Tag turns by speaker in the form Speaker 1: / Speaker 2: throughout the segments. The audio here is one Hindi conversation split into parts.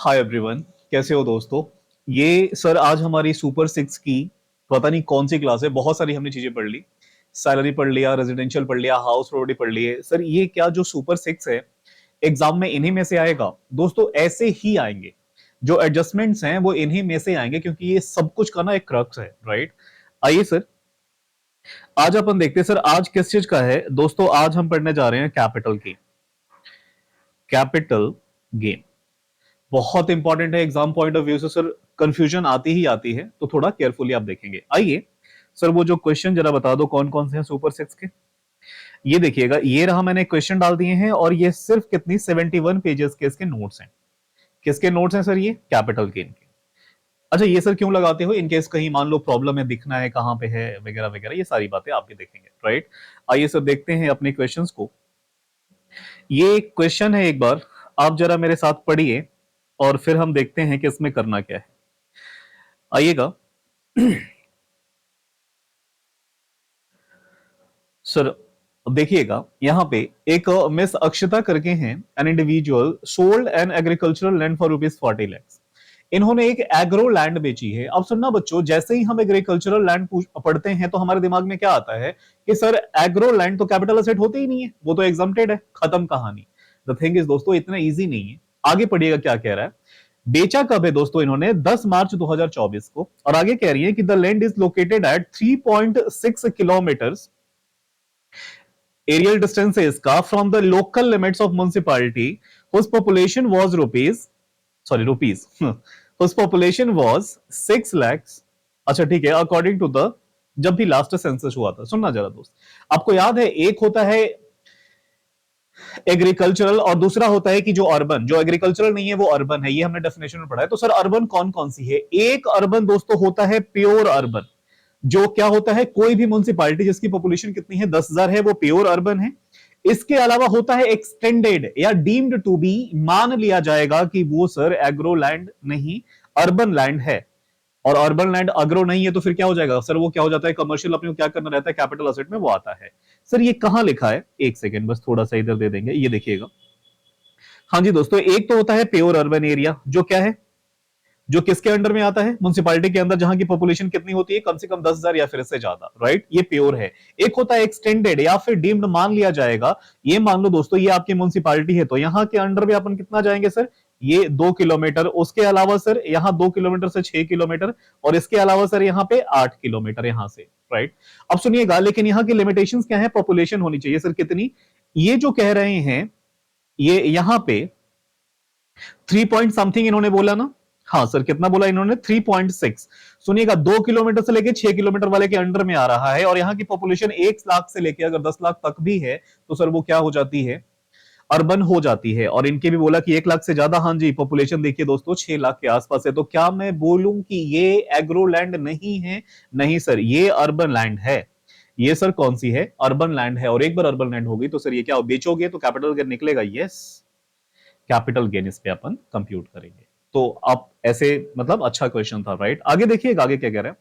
Speaker 1: हाय एवरीवन, कैसे हो दोस्तों। ये सर आज हमारी सुपर सिक्स की पता नहीं कौन सी क्लास है। बहुत सारी हमने चीजें पढ़ ली, सैलरी पढ़ लिया, रेजिडेंशियल पढ़ लिया, हाउस प्रॉपर्टी पढ़ लिए। सर ये क्या जो सुपर सिक्स है एग्जाम में इन्हीं में से आएगा दोस्तों? ऐसे ही आएंगे। जो एडजस्टमेंट्स हैं वो इन्हीं में से आएंगे, क्योंकि ये सब कुछ का ना एक क्रक्स है, राइट। आइए सर, आज अपन देखते हैं सर आज किस चीज का है दोस्तों। आज हम पढ़ने जा रहे हैं कैपिटल गेन। कैपिटल गेन बहुत इंपॉर्टेंट है एग्जाम पॉइंट ऑफ व्यू से सर। कंफ्यूजन आती ही आती है, तो थोड़ा केयरफुली आप देखेंगे। आइए सर, वो जो क्वेश्चन जरा बता दो कौन कौन से हैं सुपर सिक्स के। ये देखिएगा, ये रहा, मैंने क्वेश्चन डाल दिए हैं और ये सिर्फ कितनी 71 पेजेस के इसके नोट्स हैं। किसके नोट्स हैं सर? ये कैपिटल गेन के। अच्छा, ये सर क्यों लगाते हो? इनकेस कहीं मान लो प्रॉब्लम है, दिखना है कहां पे है वगैरह वगैरह, ये सारी बातें आप भी देखेंगे, राइट। आइए सर देखते हैं अपने क्वेश्चंस को। ये क्वेश्चन है, एक बार आप जरा मेरे साथ पढ़िए और फिर हम देखते हैं कि इसमें करना क्या है। आइएगा सर, देखिएगा यहां पे एक मिस अक्षता करके हैं। An individual sold an agricultural land for ₹40 lakh. इन्होंने एक एग्रो लैंड बेची है। अब सुनना बच्चों, जैसे ही हम एग्रीकल्चरल लैंड पढ़ते हैं तो हमारे दिमाग में क्या आता है कि सर एग्रो लैंड तो कैपिटल असेट होते ही नहीं है, वो तो एग्जम्प्टेड है, खत्म कहानी। द थिंग इज दोस्तों, इतना इजी नहीं है। आगे पढ़िएगा क्या कह रहा है। बेचा कब है दोस्तों इन्होंने? 10 मार्च 2024 को। और आगे कह रही है कि the land is located at 3.6 kilometres aerial distance है इसका from the local limits of municipality whose population was rupees whose population was 6 lakhs। अच्छा ठीक है, अकॉर्डिंग टू द, जब भी लास्ट सेंसस हुआ था। सुनना जरा दोस्त, आपको याद है एक होता है एग्रीकल्चरल और दूसरा होता है कि जो अर्बन। जो एग्रीकल्चरल नहीं है वो अर्बन है, ये हमने डेफिनेशन में पढ़ा है। तो सर अर्बन कौन कौन सी है? एक अर्बन दोस्तों होता है प्योर अर्बन। जो क्या होता है, कोई भी म्युनिसिपैलिटी जिसकी पॉपुलेशन कितनी है, 10,000 है, वो प्योर अर्बन है। इसके अलावा होता है एक्सटेंडेड या डीम्ड टू बी, मान लिया जाएगा कि वो सर एग्रो लैंड नहीं अर्बन लैंड है। और अर्बन लैंड अग्रो नहीं है तो फिर क्या हो जाएगा सर? वो क्या हो जाता है कमर्शियल, अपने को क्या करना रहता है कैपिटल असेट में वो आता है। सर ये कहां लिखा है? एक सेकेंड बस, थोड़ा सा इधर दे देंगे, ये देखिएगा। हाँ जी दोस्तों, एक तो होता है प्योर अर्बन एरिया, जो क्या है, जो किसके अंडर में आता है? म्युनिसिपैलिटी के अंदर, जहां की पॉपुलेशन कितनी होती है? कम से कम 10,000 या फिर इससे ज्यादा, राइट। ये प्योर है। एक होता है एक्सटेंडेड या फिर डीम्ड, मान लिया जाएगा। ये मान लो दोस्तों ये आपकी म्युनिसिपैलिटी है तो यहां के अंडर में अपन कितना जाएंगे सर? ये 2 किलोमीटर। उसके अलावा सर यहाँ 2 किलोमीटर से 6 किलोमीटर, और इसके अलावा सर यहाँ पे 8 किलोमीटर यहां से, राइट। अब सुनिएगा, लेकिन यहाँ की लिमिटेशन क्या है? पॉपुलेशन होनी चाहिए सर कितनी? ये जो कह रहे हैं, ये यहां पे 3 पॉइंट समथिंग इन्होंने बोला ना। हाँ सर, कितना बोला इन्होंने? 3.6। सुनिएगा, 2 किलोमीटर से लेके 6 किलोमीटर वाले के अंडर में आ रहा है, और यहाँ की पॉपुलेशन 1 लाख से लेके अगर 10 लाख तक भी है तो सर वो क्या हो जाती है? अर्बन हो जाती है। और इनके भी बोला कि 1 लाख से ज्यादा, हाँ जी, पॉपुलेशन देखिए दोस्तों 6 लाख के आसपास है। तो क्या मैं बोलूं कि ये एग्रो लैंड नहीं है? नहीं सर, ये अर्बन लैंड है। ये सर कौन सी है? अर्बन लैंड है। और एक बार अर्बन लैंड होगी तो सर ये क्या बेचोगे तो कैपिटल गेन निकलेगा। यस, कैपिटल गेन इस पे अपन कंप्यूट करेंगे। तो आप ऐसे, मतलब अच्छा क्वेश्चन था, राइट। आगे देखिए आगे क्या कह रहे हैं।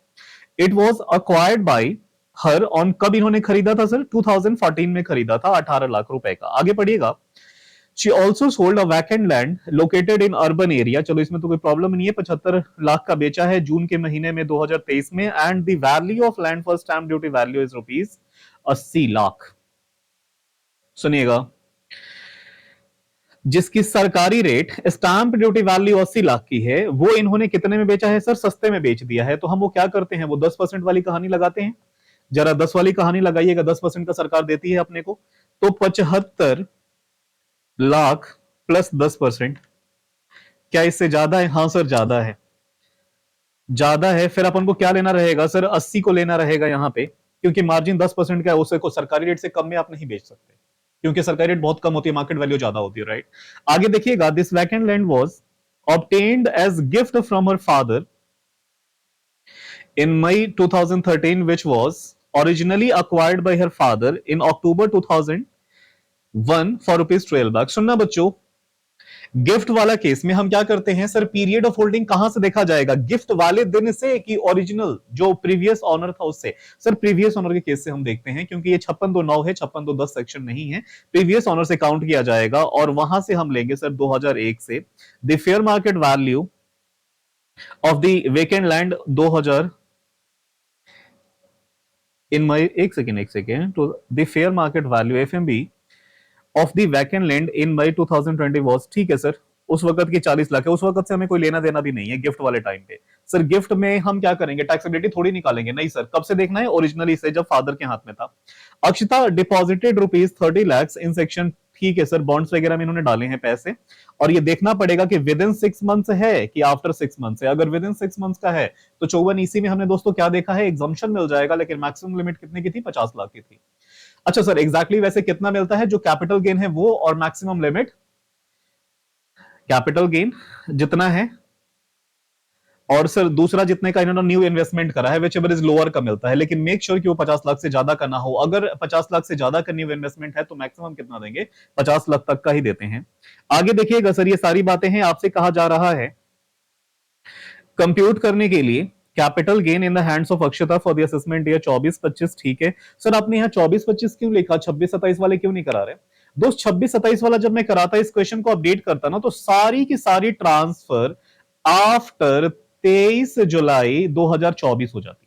Speaker 1: It was acquired by her on, कब इन्होंने खरीदा था सर? 2014 में खरीदा था, 18 लाख रुपए का। आगे पढ़िएगा। She also sold a vacant land located in urban area. चलो इसमें तो कोई प्रॉब्लम नहीं है, 75 लाख का बेचा है जून के महीने में 2023 में। And the value of land for stamp duty value is ₹80 lakh. सुनिएगा, जिसकी सरकारी rate stamp duty value 80 lakh की है, वो इन्होंने कितने में बेचा है सर? सस्ते में बेच दिया है। तो हम वो क्या करते हैं, वो 10% वाली कहानी लगाते हैं। जरा 10 वाली कहानी लगाइएगा, 10% का सरकार देती है अपने को। तो 75 लाख प्लस 10%, क्या इससे ज्यादा है? हाँ सर ज्यादा है, ज्यादा है। फिर अपन को क्या लेना रहेगा सर? 80 को लेना रहेगा यहाँ पे, क्योंकि मार्जिन 10% का है, उसे को सरकारी रेट से कम में आप नहीं बेच सकते, क्योंकि सरकारी रेट बहुत कम होती है, मार्केट वैल्यू ज्यादा होती है, राइट। आगे देखिएगा, this vacant land was obtained as gift from her father in May 2013, which was originally acquired by her father in October 2001 for ₹12 lakh. सुनना बच्चों, गिफ्ट वाला केस में हम क्या करते हैं सर, पीरियड ऑफ होल्डिंग कहां से देखा जाएगा, गिफ्ट वाले दिन से कि ओरिजिनल जो प्रीवियस ऑनर था उससे। सर प्रीवियस ऑनर के केस से हम देखते हैं, क्योंकि ये 56(2)(9) है, 56(2)(10) सेक्शन नहीं है, प्रीवियस ऑनर से काउंट किया जाएगा और वहां से हम लेंगे सर 2001 से the fair market value of the vacant land 2000 in May, एक सेकेंड, तो the fair market value FMB of the vacant land in May 2020 was, ठीक है सर, उस वक्त की 40 लाख है, उस वक्त से हमें कोई लेना देना भी नहीं है गिफ्ट वाले टाइम पे। सर गिफ्ट में हम क्या करेंगे, टैक्सेबिलिटी थोड़ी निकालेंगे, नहीं सर, कब से देखना है, ओरिजिनली से, जब फादर के हाथ में था। Akshita deposited ₹30 lakh in section, ठीक है सर, बॉन्ड्स वगैरह में इन्होंने डाले हैं पैसे, और ये देखना पड़ेगा कि विद इन 6 मंथ्स है कि आफ्टर 6 मंथ्स है। अगर विद इन 6 मंथ्स का है तो 54 ईसी में हमने दोस्तों क्या देखा है, एग्जम्पशन मिल जाएगा, लेकिन मैक्सिमम लिमिट कितने की थी, 50 लाख की थी। अच्छा सर, एग्जैक्टली वैसे कितना मिलता है, जो कैपिटल गेन है वो, और मैक्सिमम लिमिट, कैपिटल गेन जितना है, और सर दूसरा जितने का इन्होंने न्यू इन्वेस्टमेंट करा है विच एवर इज लोअर का मिलता है, लेकिन मेक श्योर कि वो 50 लाख से ज्यादा का ना हो। अगर 50 लाख से ज्यादा का न्यू इन्वेस्टमेंट है तो मैक्सिमम कितना देंगे, 50 लाख तक का ही देते हैं। आगे देखिएगा सर, ये सारी बातें हैं, आपसे कहा जा रहा है कंप्यूट करने के लिए capital gain in the hands of Akshata for the assessment year 24-25, ठीक है सर। आपने यहाँ 24-25 क्यों लिखा, 26-27 वाले क्यों नहीं करा रहे दोस्त? 26-27 वाला जब मैं कराता, इस क्वेश्चन को अपडेट करता ना, तो सारी की सारी ट्रांसफर आफ्टर 23 जुलाई 2024 हो जाती,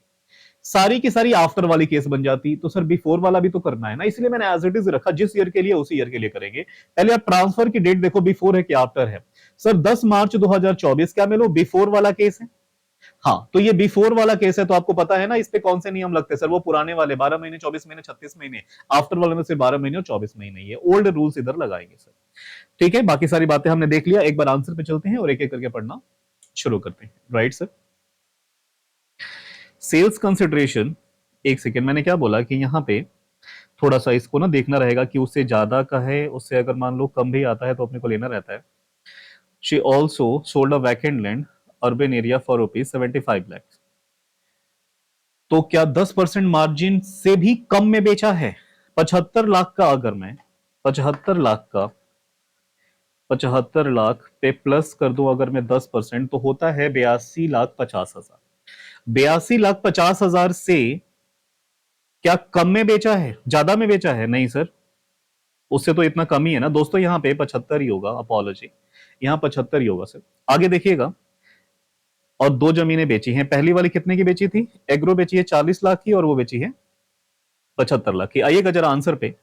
Speaker 1: सारी की सारी आफ्टर वाली केस बन जाती। तो सर बिफोर वाला भी तो करना है ना, इसलिए मैंने एज इट इज रखा, जिस ईयर के लिए उसी ईयर के लिए करेंगे। पहले आप ट्रांसफर की डेट देखो, बिफोर है कि आफ्टर है। सर 10 मार्च 2024 क्या मिलो, बिफोर वाला केस है। हाँ, तो ये बिफोर वाला केस है, तो आपको पता है ना इस पे कौन से नियम लगते हैं सर, वो पुराने वाले 12 महीने, 24 महीने, 36 महीने। आफ्टर वाले में से 12 महीने और 24 महीने, ये ओल्ड रूल्स इधर लगाएंगे सर। ठीक है, बाकी सारी बातें हमने देख लिया, एक बार आंसर पे चलते हैं और एक एक करके पढ़ना शुरू करते हैं। राइट सर, सेल्स कंसिडरेशन, एक सेकेंड, मैंने क्या बोला कि यहाँ पे थोड़ा सा इसको ना देखना रहेगा कि उससे ज्यादा का है, उससे अगर मान लो कम भी आता है तो अपने को लेना रहता है। She also sold a vacant land urban area for ₹75 lakh, तो क्या 10% मार्जिन से भी कम में बेचा है? 75 लाख का, अगर मैं 75 लाख का 75 लाख पे प्लस कर दूं अगर मैं 10%, तो होता है 82,50,000। 82,50,000 से क्या कम में बेचा है, ज्यादा में बेचा है? नहीं सर, उससे तो इतना कम ही है ना दोस्तों, यहाँ पे 75 ही होगा, अपॉलॉजी, यहाँ 75 ही होगा सर। आगे देखिएगा, और दो जमीनें बेची हैं, पहली वाली कितने की बेची थी, एग्रो बेची है 40 लाख की, और वो बेची है 75 लाख की। आइएगा जरा आंसर पे,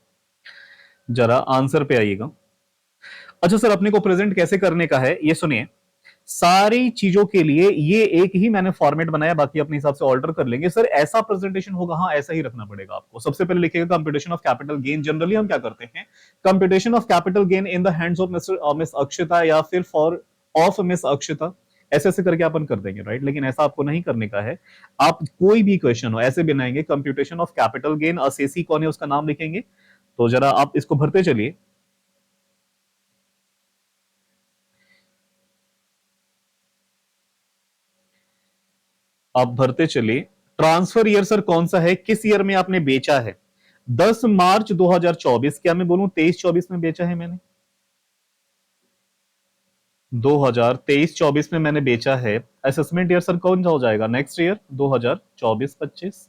Speaker 1: जरा आंसर पे आइएगा। अच्छा सर, अपने को प्रेजेंट कैसे करने का है ये सुनिए, सारी चीजों के लिए ये एक ही मैंने फॉर्मेट बनाया, बाकी अपने हिसाब से ऑल्टर कर लेंगे सर। ऐसा प्रेजेंटेशन होगा, हाँ ऐसा ही रखना पड़ेगा आपको। सबसे पहले लिखिएगा computation of capital gain. Generally हम क्या करते हैं, computation of capital gain in the hands of mister miss Akshata, या फिर फॉर ऑफ मिस अक्षता, ऐसे ऐसे करके अपन कर देंगे, राइट। लेकिन ऐसा आपको नहीं करने का है, आप कोई भी क्वेश्चन हो ऐसे बनाएंगे, computation of capital gain, assessee कौन है उसका नाम लिखेंगे। तो जरा आप इसको भरते चलिए, आप भरते चलिए। ट्रांसफर ईयर सर कौन सा है, किस ईयर में आपने बेचा है? 10 मार्च 2024, क्या मैं बोलूं 23-24 में बेचा है मैंने? 2023-24 में मैंने बेचा है। असेसमेंट ईयर सर कौन सा हो जाएगा, नेक्स्ट ईयर 2024-25।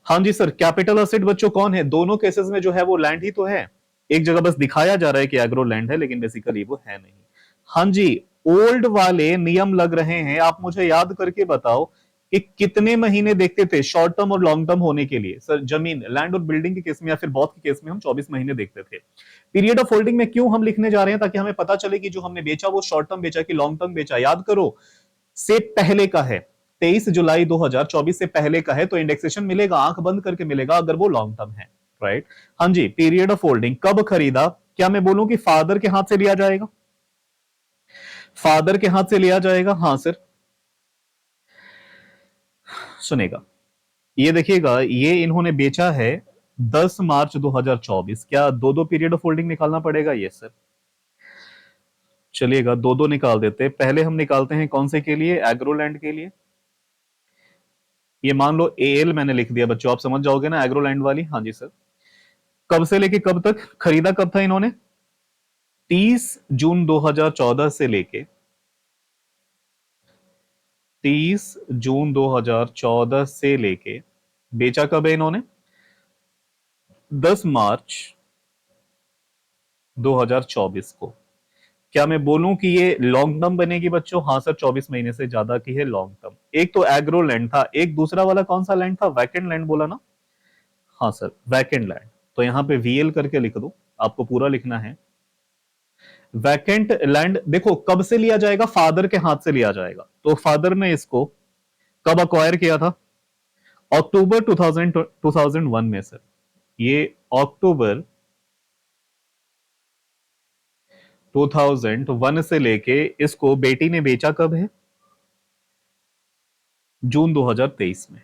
Speaker 1: हाँ जी सर, कैपिटल असेट बच्चों कौन है, दोनों केसेस में जो है वो लैंड ही तो है। एक जगह बस दिखाया जा रहा है कि एग्रो लैंड है, लेकिन बेसिकली वो है नहीं। हाँ जी, ओल्ड वाले नियम लग रहे हैं, आप मुझे याद करके बताओ कि कितने महीने देखते थे शॉर्ट टर्म और लॉन्ग टर्म होने के लिए। सर जमीन, लैंड और बिल्डिंग के केस में या फिर बौद्ध के केस में हम 24 महीने देखते थे। पीरियड ऑफ होल्डिंग में क्यों हम लिखने जा रहे हैं, ताकि हमें पता चले कि जो हमने बेचा वो शॉर्ट टर्म बेचा कि लॉन्ग टर्म बेचा। याद करो, से पहले का है, 23 जुलाई 2024 से पहले का है, तो इंडेक्सेशन मिलेगा, आंख बंद करके मिलेगा अगर वो लॉन्ग टर्म है, राइट। हाँ जी, पीरियड ऑफ होल्डिंग कब खरीदा, क्या मैं बोलूं कि फादर के हाथ से लिया जाएगा, फादर के हाथ से लिया जाएगा, हाँ सर। सुनेगा, ये देखिएगा, ये इन्होंने बेचा है 10 मार्च 2024, क्या दो दो पीरियड ऑफ होल्डिंग निकालना पड़ेगा? ये सर, चलिएगा दो दो निकाल देते। पहले हम निकालते हैं कौन से के लिए, एग्रोलैंड के लिए। ये मान लो एएल मैंने लिख दिया बच्चों, आप समझ जाओगे ना, एग्रोलैंड वाली, हाँ जी सर। कब से लेके कब तक खरीदा, कब था इन्होंने? 30 जून 2014 से लेके 30 जून 2014 से लेके बेचा कब है इन्होंने? 10 मार्च 2024 को। क्या मैं बोलूं कि ये लॉन्ग टर्म बनेगी बच्चों? हाँ सर, 24 महीने से ज्यादा की है लॉन्ग टर्म। एक तो एग्रो लैंड था, एक दूसरा वाला कौन सा लैंड था? वैकेंट लैंड बोला ना? हाँ सर, वैकेंट लैंड। तो यहां पे वीएल करके लिख दो, आपको पूरा लिखना है। वैकेंट लैंड देखो कब से लिया जाएगा? फादर के हाथ से लिया जाएगा। तो फादर ने इसको कब अक्वायर किया था? अक्टूबर 2001 में सर। ये अक्टूबर 2001 से लेके इसको बेटी ने बेचा कब है? जून 2023 में।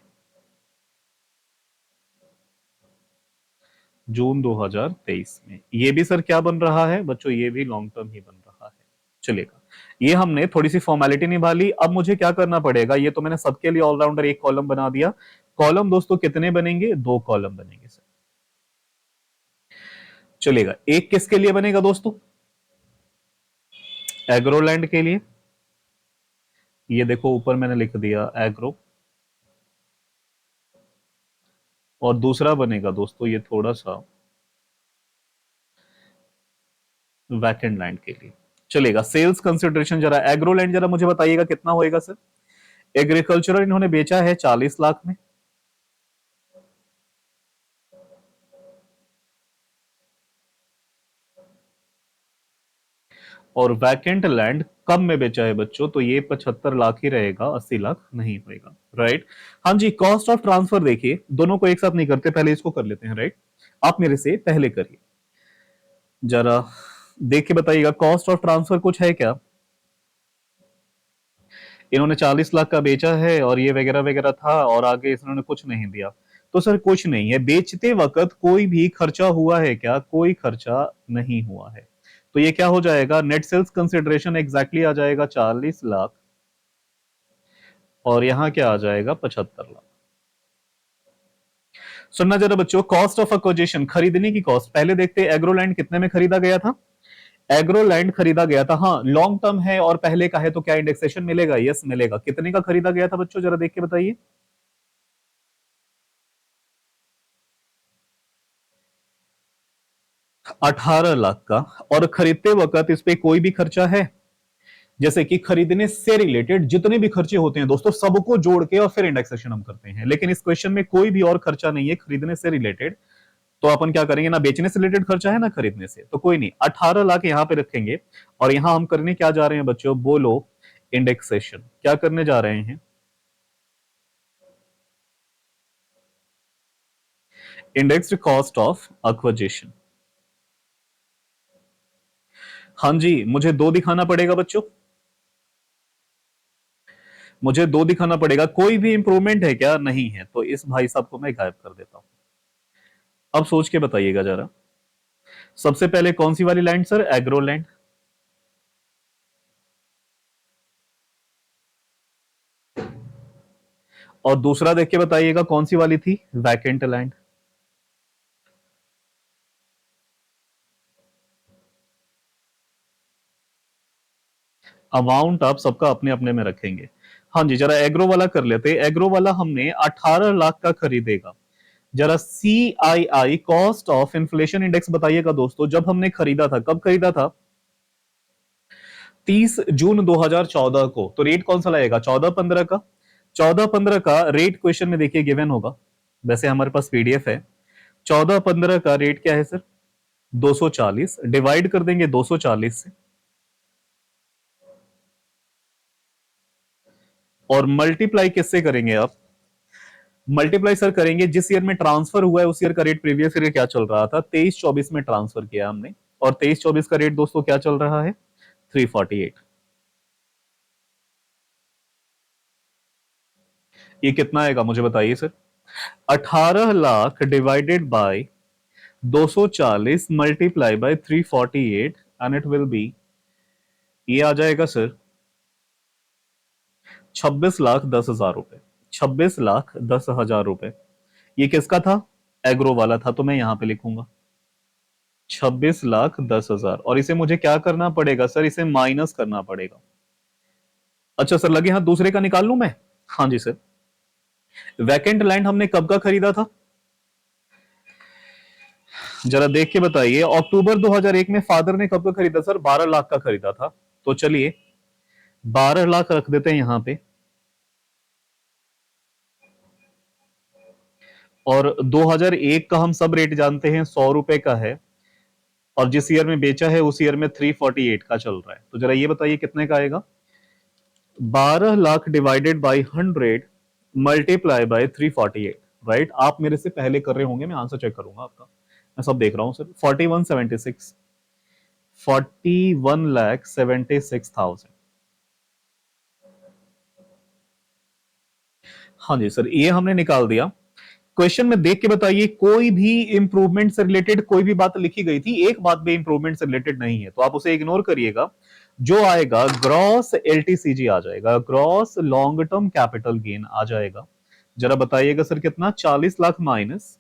Speaker 1: जून 2023 में। ये भी सर क्या बन रहा है बच्चों? ये भी लॉन्ग टर्म ही बन रहा है। चलेगा, ये हमने थोड़ी सी फॉर्मेलिटी निभा ली। अब मुझे क्या करना पड़ेगा? ये तो मैंने सबके लिए ऑलराउंडर एक कॉलम बना दिया। कॉलम दोस्तों कितने बनेंगे? 2 कॉलम बनेंगे सर। चलेगा, एक किसके लिए बनेगा दोस्तों? एग्रोलैंड के लिए। ये देखो ऊपर मैंने लिख दिया एग्रो। और दूसरा बनेगा दोस्तों ये थोड़ा सा वैकेंट लैंड के लिए। चलेगा, सेल्स कंसिडरेशन जरा एग्रोलैंड जरा मुझे बताइएगा कितना होएगा सर? एग्रीकल्चरल इन्होंने बेचा है 40 लाख में। और वैकेंट लैंड कब में बेचा है बच्चों? तो ये 75 लाख ही रहेगा, 80 लाख नहीं होएगा। राइट। हाँ जी, कॉस्ट ऑफ ट्रांसफर देखिए, दोनों को एक साथ नहीं करते, पहले इसको कर लेते हैं। राइट, आप मेरे से पहले करिए, जरा देख के बताइएगा कॉस्ट ऑफ ट्रांसफर कुछ है क्या? इन्होंने 40 लाख का बेचा है और ये वगैरह वगैरह था, और आगे इन्होंने कुछ नहीं दिया। तो सर कुछ नहीं है, बेचते वक्त कोई भी खर्चा हुआ है क्या? कोई खर्चा नहीं हुआ है। तो ये क्या हो जाएगा? नेट सेल्स कंसिडरेशन एग्जैक्टली आ जाएगा 40 लाख, और यहां क्या आ जाएगा? 75 लाख। सुनना जरा बच्चों, कॉस्ट ऑफ एक्विजिशन, खरीदने की कॉस्ट पहले देखते हैं। एग्रोलैंड कितने में खरीदा गया था? एग्रोलैंड खरीदा गया था, हाँ लॉन्ग टर्म है और पहले का है, तो क्या इंडेक्सेशन मिलेगा? यस मिलेगा। कितने का खरीदा गया था बच्चों, जरा देख के बताइए। 18 लाख का। और खरीदते वक्त इस पे कोई भी खर्चा है? जैसे कि खरीदने से रिलेटेड जितने भी खर्चे होते हैं दोस्तों, सबको जोड़ के और फिर इंडेक्सेशन हम करते हैं। लेकिन इस क्वेश्चन में कोई भी और खर्चा नहीं है खरीदने से रिलेटेड। तो अपन क्या करेंगे? ना बेचने से रिलेटेड खर्चा है ना खरीदने से, तो कोई नहीं, 18 लाख यहां पे रखेंगे। और यहां हम करने क्या जा रहे हैं बच्चों? बोलो, इंडेक्सेशन। क्या करने जा रहे हैं? Indexed cost of acquisition. हाँ जी, मुझे 2 दिखाना पड़ेगा बच्चों, मुझे 2 दिखाना पड़ेगा। कोई भी इंप्रूवमेंट है क्या? नहीं है, तो इस भाई साहब को मैं गायब कर देता हूं। अब सोच के बताइएगा जरा, सबसे पहले कौन सी वाली लैंड सर? एग्रोलैंड। और दूसरा देख के बताइएगा कौन सी वाली थी? Vacant land. अमाउंट आप सबका अपने अपने में रखेंगे। हाँ जी, जरा एग्रो वाला कर लेते। एग्रो वाला हमने 18 लाख का खरीदेगा। जरा सी आई आई कॉस्ट ऑफ इन्फ्लेशन इंडेक्स बताइएगा दोस्तों, जब हमने खरीदा था, कब खरीदा था? 30 जून 2014 को। तो रेट कौन सा लगेगा? 14-15 का। 14-15 का रेट क्वेश्चन में देखिए गिवन होगा, वैसे हमारे पास पीडीएफ है। 14-15 का रेट क्या है सर? 240। डिवाइड कर देंगे 240 से, और मल्टीप्लाई किससे करेंगे आप? मल्टीप्लाई सर करेंगे जिस ईयर में ट्रांसफर हुआ है उस ईयर का रेट। प्रीवियस ईयर क्या चल रहा था? 23-24 में ट्रांसफर किया हमने, और 23-24 का रेट दोस्तों क्या चल रहा है? 348। ये कितना आएगा मुझे बताइए sir? 18 lakh divided by 240 multiply by 348, and it will be, ये आ जाएगा सर 26,10,000 रुपए। 26,10,000 रुपए। ये किसका था? एग्रो वाला था, तो मैं यहां पे लिखूंगा 26,10,000 और इसे मुझे क्या करना पड़ेगा सर, इसे माइनस करना पड़ेगा। अच्छा सर, लगे हाथ दूसरे का निकाल लूं मैं? हाँ जी सर। वैकेंट लैंड हमने कब का खरीदा था, जरा देख के बताइए। अक्टूबर 2001 में फादर ने कब का खरीदा सर? 12 लाख का खरीदा था। तो चलिए 12 लाख रख देते हैं यहां पे, और 2001 का हम सब रेट जानते हैं, 100 रुपए का है, और जिस ईयर में बेचा है उस ईयर में 348 का चल रहा है। तो जरा ये बताइए कितने का आएगा? 12 lakh divided by 100 multiply by 348। Right, आप मेरे से पहले कर रहे होंगे, मैं आंसर चेक करूंगा आपका, मैं सब देख रहा हूं सर। 4176, 41,76,000। हाँ जी सर, ये हमने निकाल दिया। क्वेश्चन में देख के बताइए, कोई भी इंप्रूवमेंट से रिलेटेड कोई भी बात लिखी गई थी, एक बात भी इंप्रूवमेंट से रिलेटेड नहीं है, तो आप उसे इग्नोर करिएगा। जो आएगा ग्रॉस एलटीसीजी आ जाएगा, gross long term capital gain आ जाएगा। जरा बताइएगा सर कितना? 40 लाख माइनस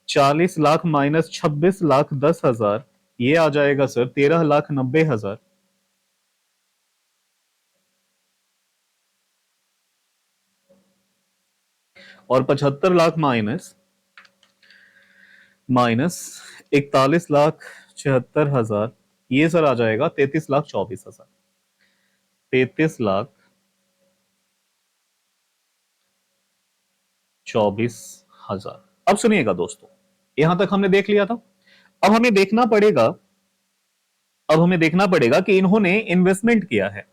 Speaker 1: 40 लाख माइनस 26,10,000, ये आ जाएगा सर 13,90,000। और 75 लाख माइनस माइनस 41,76,000, ये सर आ जाएगा 33,24,000। 33,24,000। अब सुनिएगा दोस्तों, यहां तक हमने देख लिया था। अब हमें देखना पड़ेगा, अब हमें देखना पड़ेगा कि इन्होंने इन्वेस्टमेंट किया है।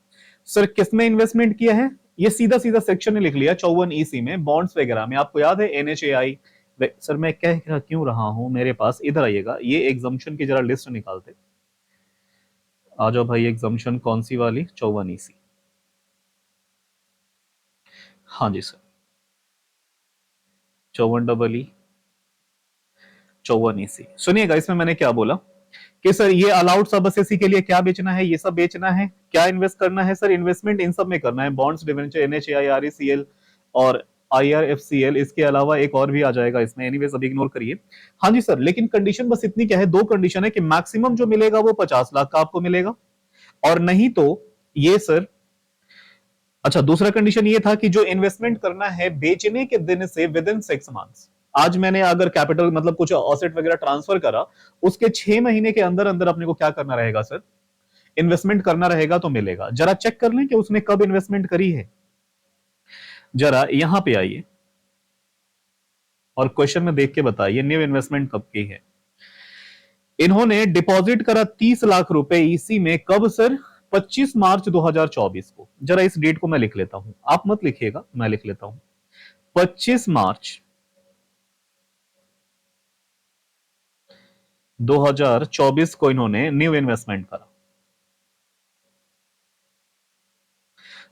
Speaker 1: सर किसमें इन्वेस्टमेंट किया है? ये सीधा सीधा सेक्शन ने लिख लिया 54 EC में, बॉन्ड्स वगैरह में। आपको याद है NHAI? सर मैं कह क्यों रहा हूं, मेरे पास इधर आइएगा, ये एग्जाम्पशन की जरा लिस्ट निकालते। आ जाओ भाई, एग्जाम्पशन कौन सी वाली? 54 EC। हाँ जी सर, 54EE 54 EC। सुनिएगा, इसमें मैंने क्या बोला कि सर ये अलाउड सब एसएससी के लिए क्या बेचना है, ये सब बेचना है। क्या इन्वेस्ट करना है सर? इन्वेस्टमेंट इन सब में करना है, बॉन्ड्स, डिवेंचर, NHAI, RECL और IRFCL। इसके अलावा एक और भी आ जाएगा इसमें, एनीवेज अभी इग्नोर करिए। हाँ जी सर, लेकिन कंडीशन बस इतनी क्या है, दो कंडीशन है कि मैक्सिमम जो मिलेगा वो 50 लाख का आपको मिलेगा, और नहीं तो ये सर। अच्छा, दूसरा कंडीशन ये था कि जो इन्वेस्टमेंट करना है बेचने के दिन से विद इन 6 मंथ्स। आज मैंने अगर कैपिटल मतलब कुछ ऑसेट वगैरह ट्रांसफर करा, उसके 6 महीने के अंदर अंदर अपने को क्या करना रहेगा सर? इन्वेस्टमेंट करना रहेगा, तो मिलेगा। जरा चेक कर लें कि उसने कब इन्वेस्टमेंट करी है। जरा यहां पे आइए और क्वेश्चन में देख के बताइए न्यू इन्वेस्टमेंट कब की है। इन्होंने डिपॉजिट करा 30 लाख रुपए ईसी में, कब सर? 25 मार्च 2024 को। जरा इस डेट को मैं लिख लेता हूं, आप मत लिखिएगा, मैं लिख लेता हूं। 25 मार्च 2024 को इन्होंने न्यू इन्वेस्टमेंट करा।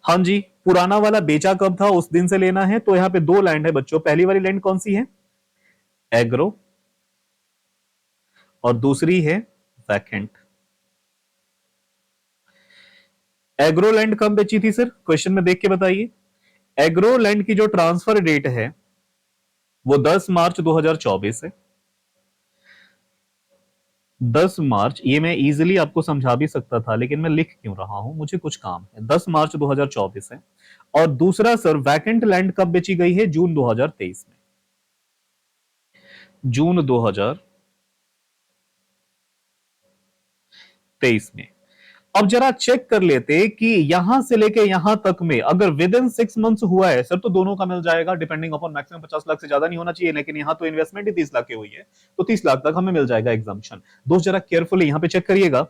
Speaker 1: हाँ जी, पुराना वाला बेचा कब था उस दिन से लेना है। तो यहां पे दो लैंड है बच्चों, पहली वाली लैंड कौन सी है? एग्रो, और दूसरी है वैकेंट। एग्रो लैंड कब बेची थी सर? क्वेश्चन में देख के बताइए। एग्रो लैंड की जो ट्रांसफर डेट है वो 10 मार्च 2024 है। 10 मार्च, ये मैं इजीली आपको समझा भी सकता था, लेकिन मैं लिख क्यों रहा हूं, मुझे कुछ काम है। 10 मार्च 2024 है। और दूसरा सर, वैकेंट लैंड कब बेची गई है? जून 2023 में। जून 2023 में। अब जरा चेक कर लेते कि यहां से लेके यहां तक में अगर विद इन 6 मंथ्स हुआ है सर, तो दोनों का मिल जाएगा, डिपेंडिंग अपॉन मैक्सिमम 50 लाख से ज्यादा नहीं होना चाहिए, लेकिन यहां तो इन्वेस्टमेंट ही 30 लाख की हुई है, तो 30 लाख तक हमें मिल जाएगा एग्जाम्पशन। दोस्त जरा केयरफुली यहां पे चेक करिएगा।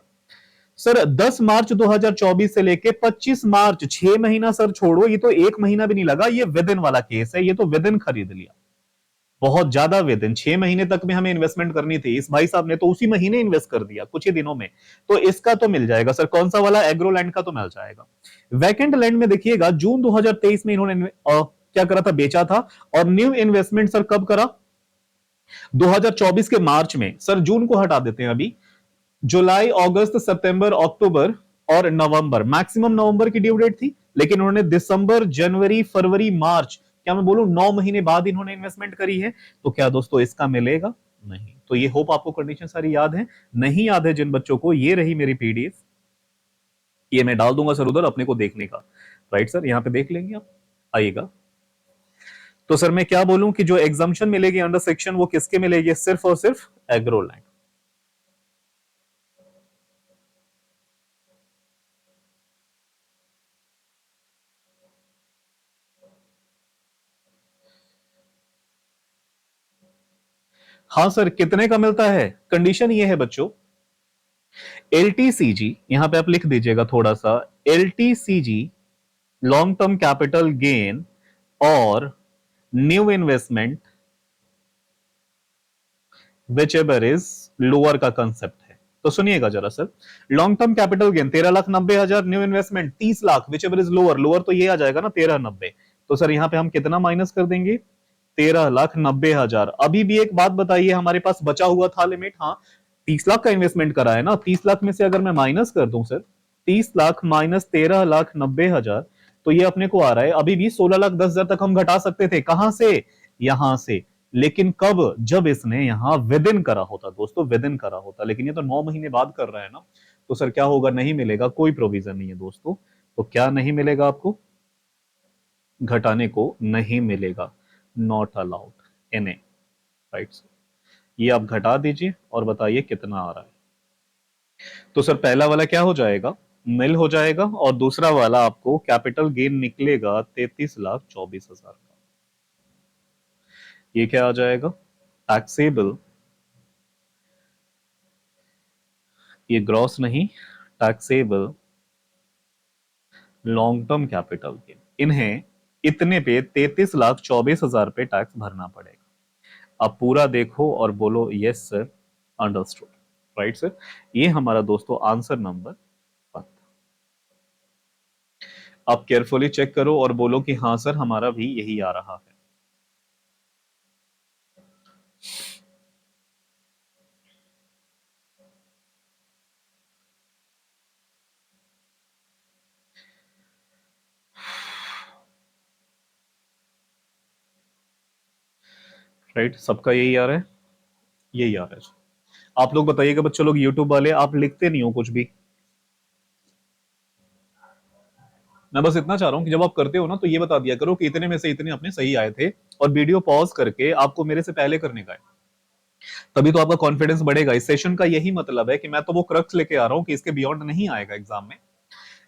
Speaker 1: सर 10 मार्च 2024 से लेके 25 मार्च, 6 महीना सर छोड़ो, ये तो 1 महीना भी नहीं लगा, ये विद इन वाला केस है, ये तो विद इन खरीद लिया। बहुत ज्यादा विद इन 6 महीने तक में हमें इन्वेस्टमेंट करनी थी, इस भाई साहब ने तो उसी महीने इन्वेस्ट कर दिया, कुछ ही दिनों में। तो इसका तो मिल जाएगा सर, कौन सा वाला? एग्रो लैंड का तो मिल जाएगा। वैकेंट लैंड में देखिएगा, जून 2023 में इन्होंने क्या करा था? बेचा था। और न्यू इन्वेस्टमेंट सर कब करा? 2024 के मार्च में। सर जून को हटा देते हैं अभी, जुलाई, अगस्त, सितंबर, अक्टूबर और नवंबर, मैक्सिमम नवंबर की ड्यू डेट थी, लेकिन उन्होंने दिसंबर, जनवरी, फरवरी, मार्च, क्या मैं बोलूं 9 महीने बाद इन्होंने इन्वेस्टमेंट करी है। तो क्या दोस्तों इसका मिलेगा? नहीं। तो तो ये होप आपको कंडीशन सारी याद है। नहीं याद है जिन बच्चों को, ये रही मेरी पीडीएफ, ये मैं डाल दूंगा सर उधर अपने को देखने का। राइट सर, यहां पे देख लेंगे आप, आइएगा। तो सर मैं क्या बोलूं कि जो एग्जाम्शन मिलेगी अंडर सेक्शन वो किसके मिलेगी, सिर्फ और सिर्फ एग्रोलैंड। हाँ सर, कितने का मिलता है, कंडीशन ये है बच्चों, एलटीसीजी, यहां पे आप लिख दीजिएगा थोड़ा सा, LTCG long term capital gain और new investment whichever is lower का कंसेप्ट है। तो सुनिएगा जरा sir, long term capital gain 13,90,000, new investment 30 lakh, whichever is lower, lower तो ये आ जाएगा ना 13,90। तो सर यहां पे हम कितना माइनस कर देंगे, 13,90,000। अभी भी एक बात बताइए, हमारे पास बचा हुआ था लिमिट, हाँ 30 लाख का इन्वेस्टमेंट करा है ना, 30 लाख में से अगर मैं माइनस कर दूं सर, 30 लाख माइनस 13,90,000, तो ये अपने को आ रहा है अभी भी 16,10,000 तक हम घटा सकते थे, कहां से, यहां से। लेकिन कब, जब इसने यहां विद इन करा होता दोस्तों, विद इन करा होता, लेकिन ये तो 9 महीने बाद कर रहा है ना, तो सर क्या होगा, नहीं मिलेगा, कोई प्रोविजन नहीं है दोस्तों। तो क्या नहीं मिलेगा आपको, घटाने को नहीं मिलेगा, not allowed in A, right. ये आप घटा दीजिए और बताइए कितना आ रहा है। तो सर पहला वाला क्या हो जाएगा, निल हो जाएगा, और दूसरा वाला आपको कैपिटल गेन निकलेगा 33,24,000 का। ये क्या आ जाएगा, टैक्सेबल, ये ग्रॉस नहीं, taxable long term capital gain, इन्हें इतने पे 33,24,000 पे टैक्स भरना पड़ेगा। अब पूरा देखो और बोलो yes sir, understood, right sir. ये हमारा दोस्तों आंसर नंबर 1। आप केयरफुली चेक करो और बोलो कि हाँ सर हमारा भी यही आ रहा है। राइट, सबका यही आ रहा है, यही आ रहा है। आप लोग बताइएगा बच्चों लोग, यूट्यूब वाले आप लिखते नहीं हो कुछ भी। मैं बस इतना चाह रहा हूं कि जब आप करते हो ना तो ये बता दिया करो कि इतने में से इतने अपने सही आए थे, और वीडियो पॉज करके आपको मेरे से पहले करने का है, तभी तो आपका कॉन्फिडेंस बढ़ेगा। इस सेशन का यही मतलब है कि मैं तो वो क्रक्स लेके आ रहा हूं कि इसके बियॉन्ड नहीं आएगा एग्जाम में,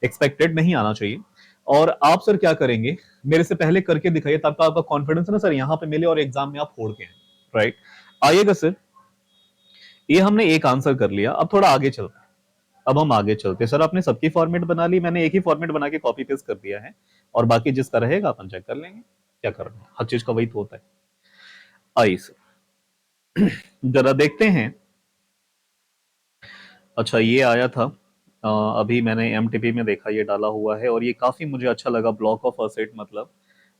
Speaker 1: एक्सपेक्टेड नहीं आना चाहिए। और आप सर क्या करेंगे, मेरे से पहले करके दिखाइए, तब आपका कॉन्फिडेंस ना सर यहाँ पे मिले और एग्जाम में आप फोड़ के आए। राइट, आइएगा सर। ये हमने एक आंसर कर लिया, अब थोड़ा आगे चलते हैं। अब हम आगे चलते हैं सर, आपने सबकी फॉर्मेट बना ली, मैंने एक ही फॉर्मेट बना के कॉपी पेस्ट कर दिया है, और बाकी जिसका रहेगा अपन चेक कर लेंगे, क्या करना है, हर चीज का वही तो होता है। आइए सर जरा देखते हैं। अच्छा ये आया था, अभी मैंने एमटीपी में देखा, ये डाला हुआ है, और ये काफी मुझे अच्छा लगा, ब्लॉक ऑफ असेट, मतलब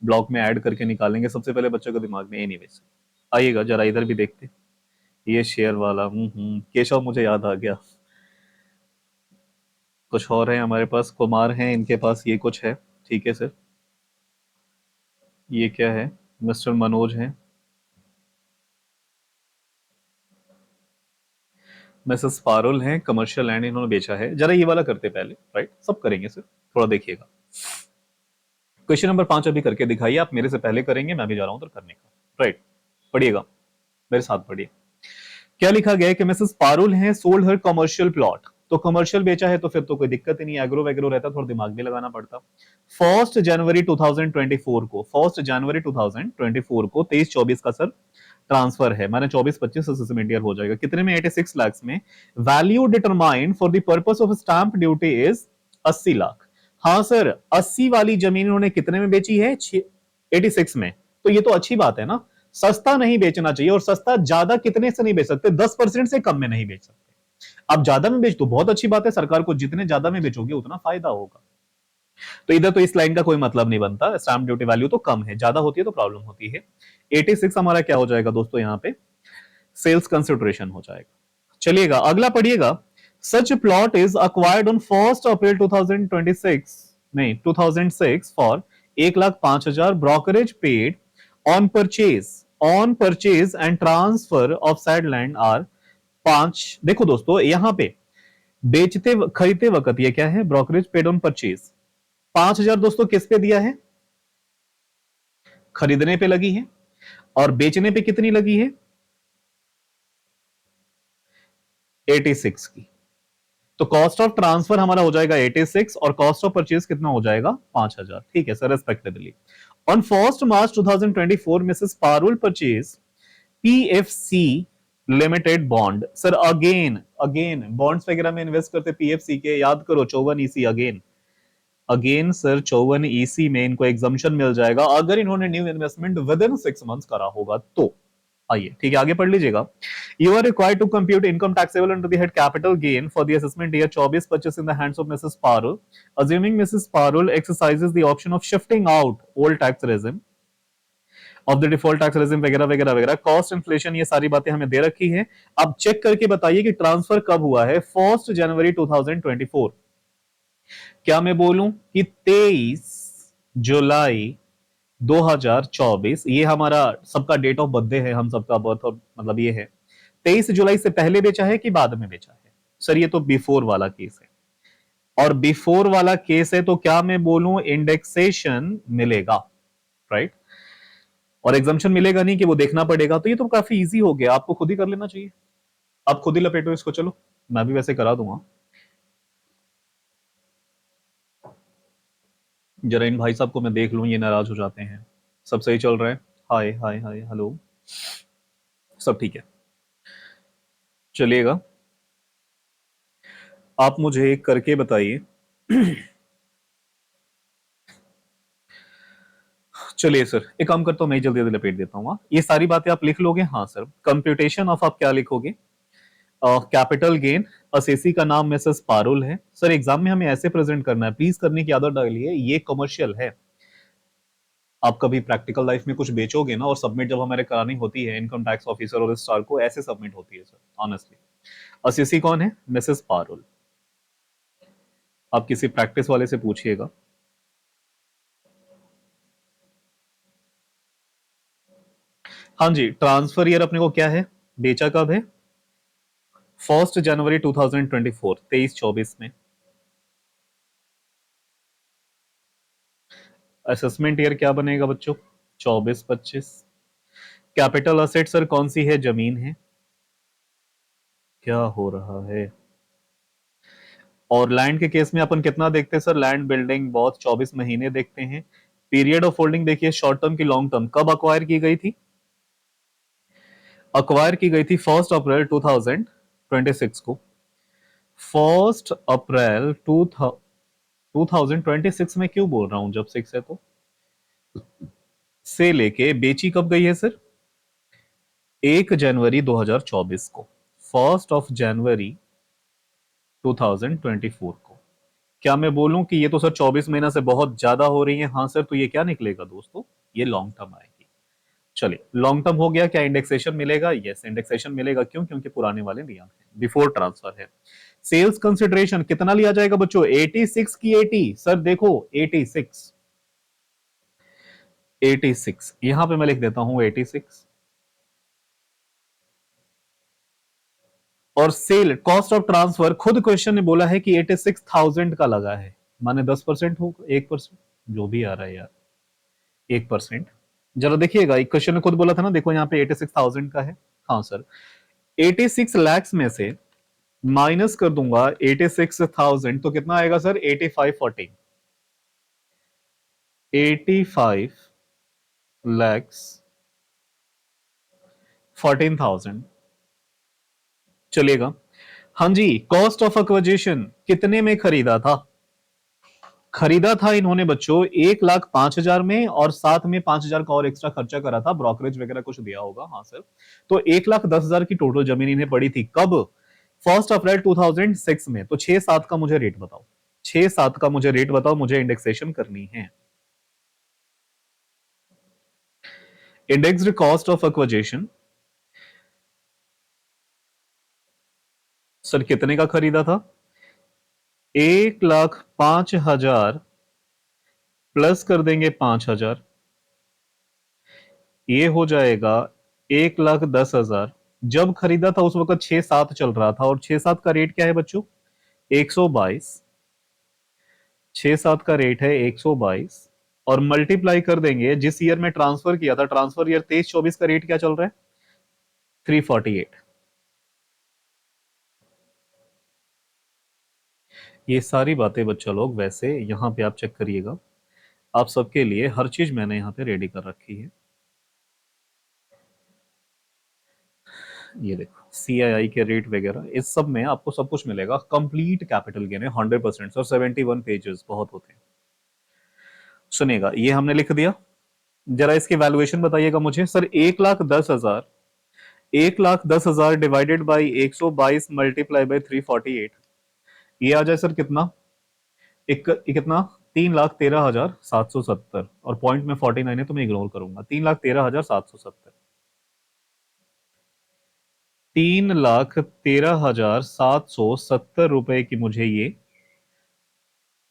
Speaker 1: ब्लॉक में ऐड करके निकालेंगे सबसे पहले बच्चों के दिमाग में। एनीवेज आइएगा जरा इधर भी देखते, ये शेयर वाला, केशव मुझे याद आ गया। कुछ और है हमारे पास, कुमार हैं, इनके पास ये कुछ है, ठीक है सर। ये क्या है, मिस्टर मनोज हैं, मिसेस पारुल हैं, कमर्शियल लैंड इन्होंने बेचा है। जरा ये वाला करते पहले, राइट, सब करेंगे सर, थोड़ा देखिएगा। क्वेश्चन नंबर 5 अभी करके दिखाइए, आप मेरे से पहले करेंगे, मैं भी जा रहा हूं उधर करने का। राइट, पढ़िएगा मेरे साथ, पढ़िए। क्या लिखा गया है कि मिसेस पारुल हैं, सोल्ड हर कमर्शियल प्लॉट, तो कमर्शियल बेचा है तो फिर तो कोई दिक्कत ही नहीं, एग्रो वैग्रो रहता, थोड़ा दिमाग भी लगाना पड़ता। 1 जनवरी 2024 को, 1 जनवरी 2024 को 23-24 का सर ट्रांसफर है, माने 24-25 सिमेंटियर हो जाएगा, कितने में, 86 लाख में। Value determined for the purpose of stamp duty is 80 lakh. हाँ सर, 80 वाली जमीन उन्होंने कितने में बेची है, 86 में। तो ये तो अच्छी बात है ना, सस्ता नहीं बेचना चाहिए, और सस्ता ज्यादा कितने से नहीं बेच सकते, 10% से कम में नहीं बेच सकते। आप ज्यादा में बेच तो बहुत अच्छी बात है, सरकार को जितने ज्यादा में बेचोगे उतना फायदा होगा। तो इधर तो इस लाइन का कोई मतलब नहीं बनता, स्टैंप ड्यूटी वैल्यू तो कम है, ज्यादा होती है तो प्रॉब्लम होती है। 86 हमारा क्या हो जाएगा दोस्तों, यहाँ पे सेल्स कंसिडरेशन हो जाएगा। चलिएगा अगला पढ़िएगा। Such plot is acquired on 1 April 2026, नहीं 2006 for 1,05,000, brokerage paid on purchase on purchase and transfer of side land are 5। देखो दोस्तों यहां पे बेचते खरीदते वक्त ये क्या है, ब्रोकरेज पेड ऑन परचेज। 5,000 दोस्तों किस पे दिया है, खरीदने पे लगी है, और बेचने पे कितनी लगी है, 86 की। तो कॉस्ट ऑफ ट्रांसफर हमारा हो जाएगा 86 और कॉस्ट ऑफ परचेज कितना हो जाएगा 5,000। ठीक है sir, respectively. On 1 March 2024 Mrs Parul purchase PFC limited bond. Sir again again bonds वगैरह में इन्वेस्ट करते पीएफसी के, याद करो 54 EC. Again again sir 54 EC में इनको एग्जम्पशन मिल जाएगा अगर इन्होंने new investment within 6 months करा होगा तो। आइए ठीक है, आगे पढ़ लीजिएगा। You are required to compute income taxable under the head capital gain for the assessment year 24-25 in the hands of Mrs Parul, assuming Mrs Parul exercises the option of shifting out old tax regime of the default tax regime वगैरह वगैरह वगैरह। कॉस्ट इन्फ्लेशन ये सारी बातें हमें दे रखी है। अब चेक करके बताइए कि ट्रांसफर कब हुआ है, 1 जनवरी 2024। क्या मैं बोलूं कि 23 जुलाई 2024, ये हमारा सबका डेट ऑफ बर्थडे है, हम सबका बर्थ और मतलब ये है। 23 जुलाई से पहले बेचा है कि बाद में बेचा है, सर ये तो बिफोर वाला केस है, और बिफोर वाला केस है तो क्या मैं बोलूं इंडेक्सेशन मिलेगा, राइट। और एग्जाम्पशन मिलेगा नहीं कि वो देखना पड़ेगा, तो ये तो काफी इजी हो गया, आपको खुद ही कर लेना चाहिए। आप खुद ही लपेटो इसको, चलो मैं भी वैसे करा दूंगा। जरा इन भाई साहब को मैं देख लूं, ये नाराज हो जाते हैं। सब सही चल रहा है, हाय हाय हाय हेलो, सब ठीक है, चलिएगा। आप मुझे एक करके बताइए। चलिए सर एक काम करता हूं, मैं जल्दी जल्दी लपेट देता हूँ। ये सारी बातें आप लिख लोगे, हाँ सर। कंप्यूटेशन ऑफ आप क्या लिखोगे, कैपिटल गेन, असेसी का नाम मिसेस पारुल है। सर एग्जाम में हमें ऐसे प्रेजेंट करना है, प्लीज करने की आदत डालिए, ये कमर्शियल है। आप कभी प्रैक्टिकल लाइफ में कुछ बेचोगे ना, और सबमिट जब हमारे करानी होती है इनकम टैक्स ऑफिसर और स्टार को, ऐसे सबमिट होती है सर, ऑनेस्टली। असेसी कौन है, मिसेस पारुल। आप किसी प्रैक्टिस वाले से पूछिएगा। हाँ जी, ट्रांसफर ईयर अपने को क्या है, बेचा कब है, 1 जनवरी 2024, 23-24 में। असेसमेंट ईयर क्या बनेगा बच्चों, 24-25। कैपिटल असेट सर कौन सी है, जमीन है। क्या हो रहा है। और लैंड के केस में अपन कितना देखते हैं सर, लैंड बिल्डिंग बहुत 24 महीने देखते हैं। पीरियड ऑफ होल्डिंग देखिए, शॉर्ट टर्म की लॉन्ग टर्म, कब अक्वायर की गई थी, अक्वायर की गई थी 1 अप्रैल 2026 को। 1 अप्रैल 2026 में क्यों बोल रहा हूं, जब 6 है तो, से लेके बेची कब गई है सर, 1 जनवरी 2024 को, 1 जनवरी 2024 को। क्या मैं बोलूं कि ये तो सर 24 महीना से बहुत ज्यादा हो रही है, हाँ सर, तो ये क्या निकलेगा दोस्तों, ये लॉन्ग टर्म आएगी। चलिए लॉन्ग टर्म हो गया, क्या इंडेक्सेशन मिलेगा, यस इंडेक्सेशन मिलेगा, क्यों, क्योंकि पुराने वाले नियम है, बिफोर ट्रांसफर है। सेल्स कंसिडरेशन कितना लिया जाएगा बच्चों, 86 की 80, सर देखो 86, 86 यहां पे मैं लिख देता हूं 86। और सेल कॉस्ट ऑफ ट्रांसफर खुद क्वेश्चन ने बोला है कि 86,000 का लगा है, माने 10% हो, 1%, जो भी आ रहा है यार, 1%। जरा देखिएगा, एक क्वेश्चन ने खुद बोला था ना, देखो यहाँ पे 86,000 का है। हाँ सर, 86 lakhs में से माइनस कर दूंगा 86,000 तो कितना आएगा सर, 8540, 85 lakhs 14,000। चलेगा। हाँ जी, कॉस्ट ऑफ एक्विजिशन कितने में खरीदा था, खरीदा था इन्होंने बच्चों 1,05,000 में, और साथ में 5,000 का और एक्स्ट्रा खर्चा करा था, ब्रोकरेज वगैरह कुछ दिया होगा, हाँ सर। तो 1,10,000 की टोटल जमीन इन्हें पड़ी थी, कब, 1 अप्रैल 2006 में। तो 6-7 का मुझे रेट बताओ, 6-7 का मुझे रेट बताओ, मुझे इंडेक्सेशन करनी है। Indexed cost of acquisition sir कितने का खरीदा था, 1,05,000 प्लस कर देंगे 5,000, ये हो जाएगा 1,10,000 जब खरीदा था उस वक्त 6-7 चल रहा था, और 6-7 का रेट क्या है बच्चों? 122। 6-7 का रेट है 122, और मल्टीप्लाई कर देंगे जिस ईयर में ट्रांसफर किया था, ट्रांसफर ईयर 23-24 का रेट क्या चल रहा है? 348। ये सारी बातें बच्चा लोग वैसे यहां पे आप चेक करिएगा, आप सबके लिए हर चीज मैंने यहां पे रेडी कर रखी है। ये देखो सीआईआई के रेट वगैरह, इस सब में आपको सब कुछ मिलेगा। कंप्लीट कैपिटल गेन है 100%, और 71 पेजेस बहुत होते हैं। सुनिएगा, ये हमने लिख दिया। जरा इसकी वैल्यूएशन बताइएगा मुझे sir. 1,10,000, 1,10,000 divided by 122 multiply by 348, ये आ जाए सर कितना? कितना? 3,13,770, और पॉइंट में 49 है तो मैं इग्नोर करूंगा। 3,13,770, 3,13,770 रुपए की मुझे ये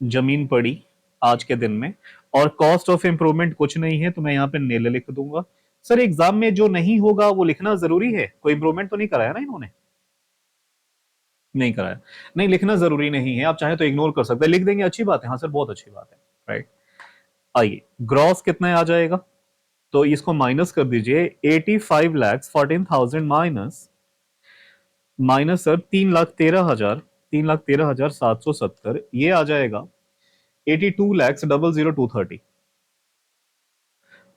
Speaker 1: जमीन पड़ी आज के दिन में। और कॉस्ट ऑफ इंप्रूवमेंट कुछ नहीं है, तो मैं यहां पे नील लिख दूंगा। सर एग्जाम में जो नहीं होगा वो लिखना जरूरी है? कोई इंप्रूवमेंट तो नहीं कराया ना इन्होंने? नहीं कराया। नहीं, लिखना जरूरी नहीं है, आप चाहे तो इग्नोर कर सकते हैं, लिख देंगे अच्छी बात है। हाँ सर बहुत अच्छी बात है, राइट। आइए, ग्रॉस कितना आ जाएगा? तो इसको माइनस कर दीजिए। 85,14,000 माइनस, सर 3,13,000, 3,13,770, ये आ जाएगा 82,00,000,00230।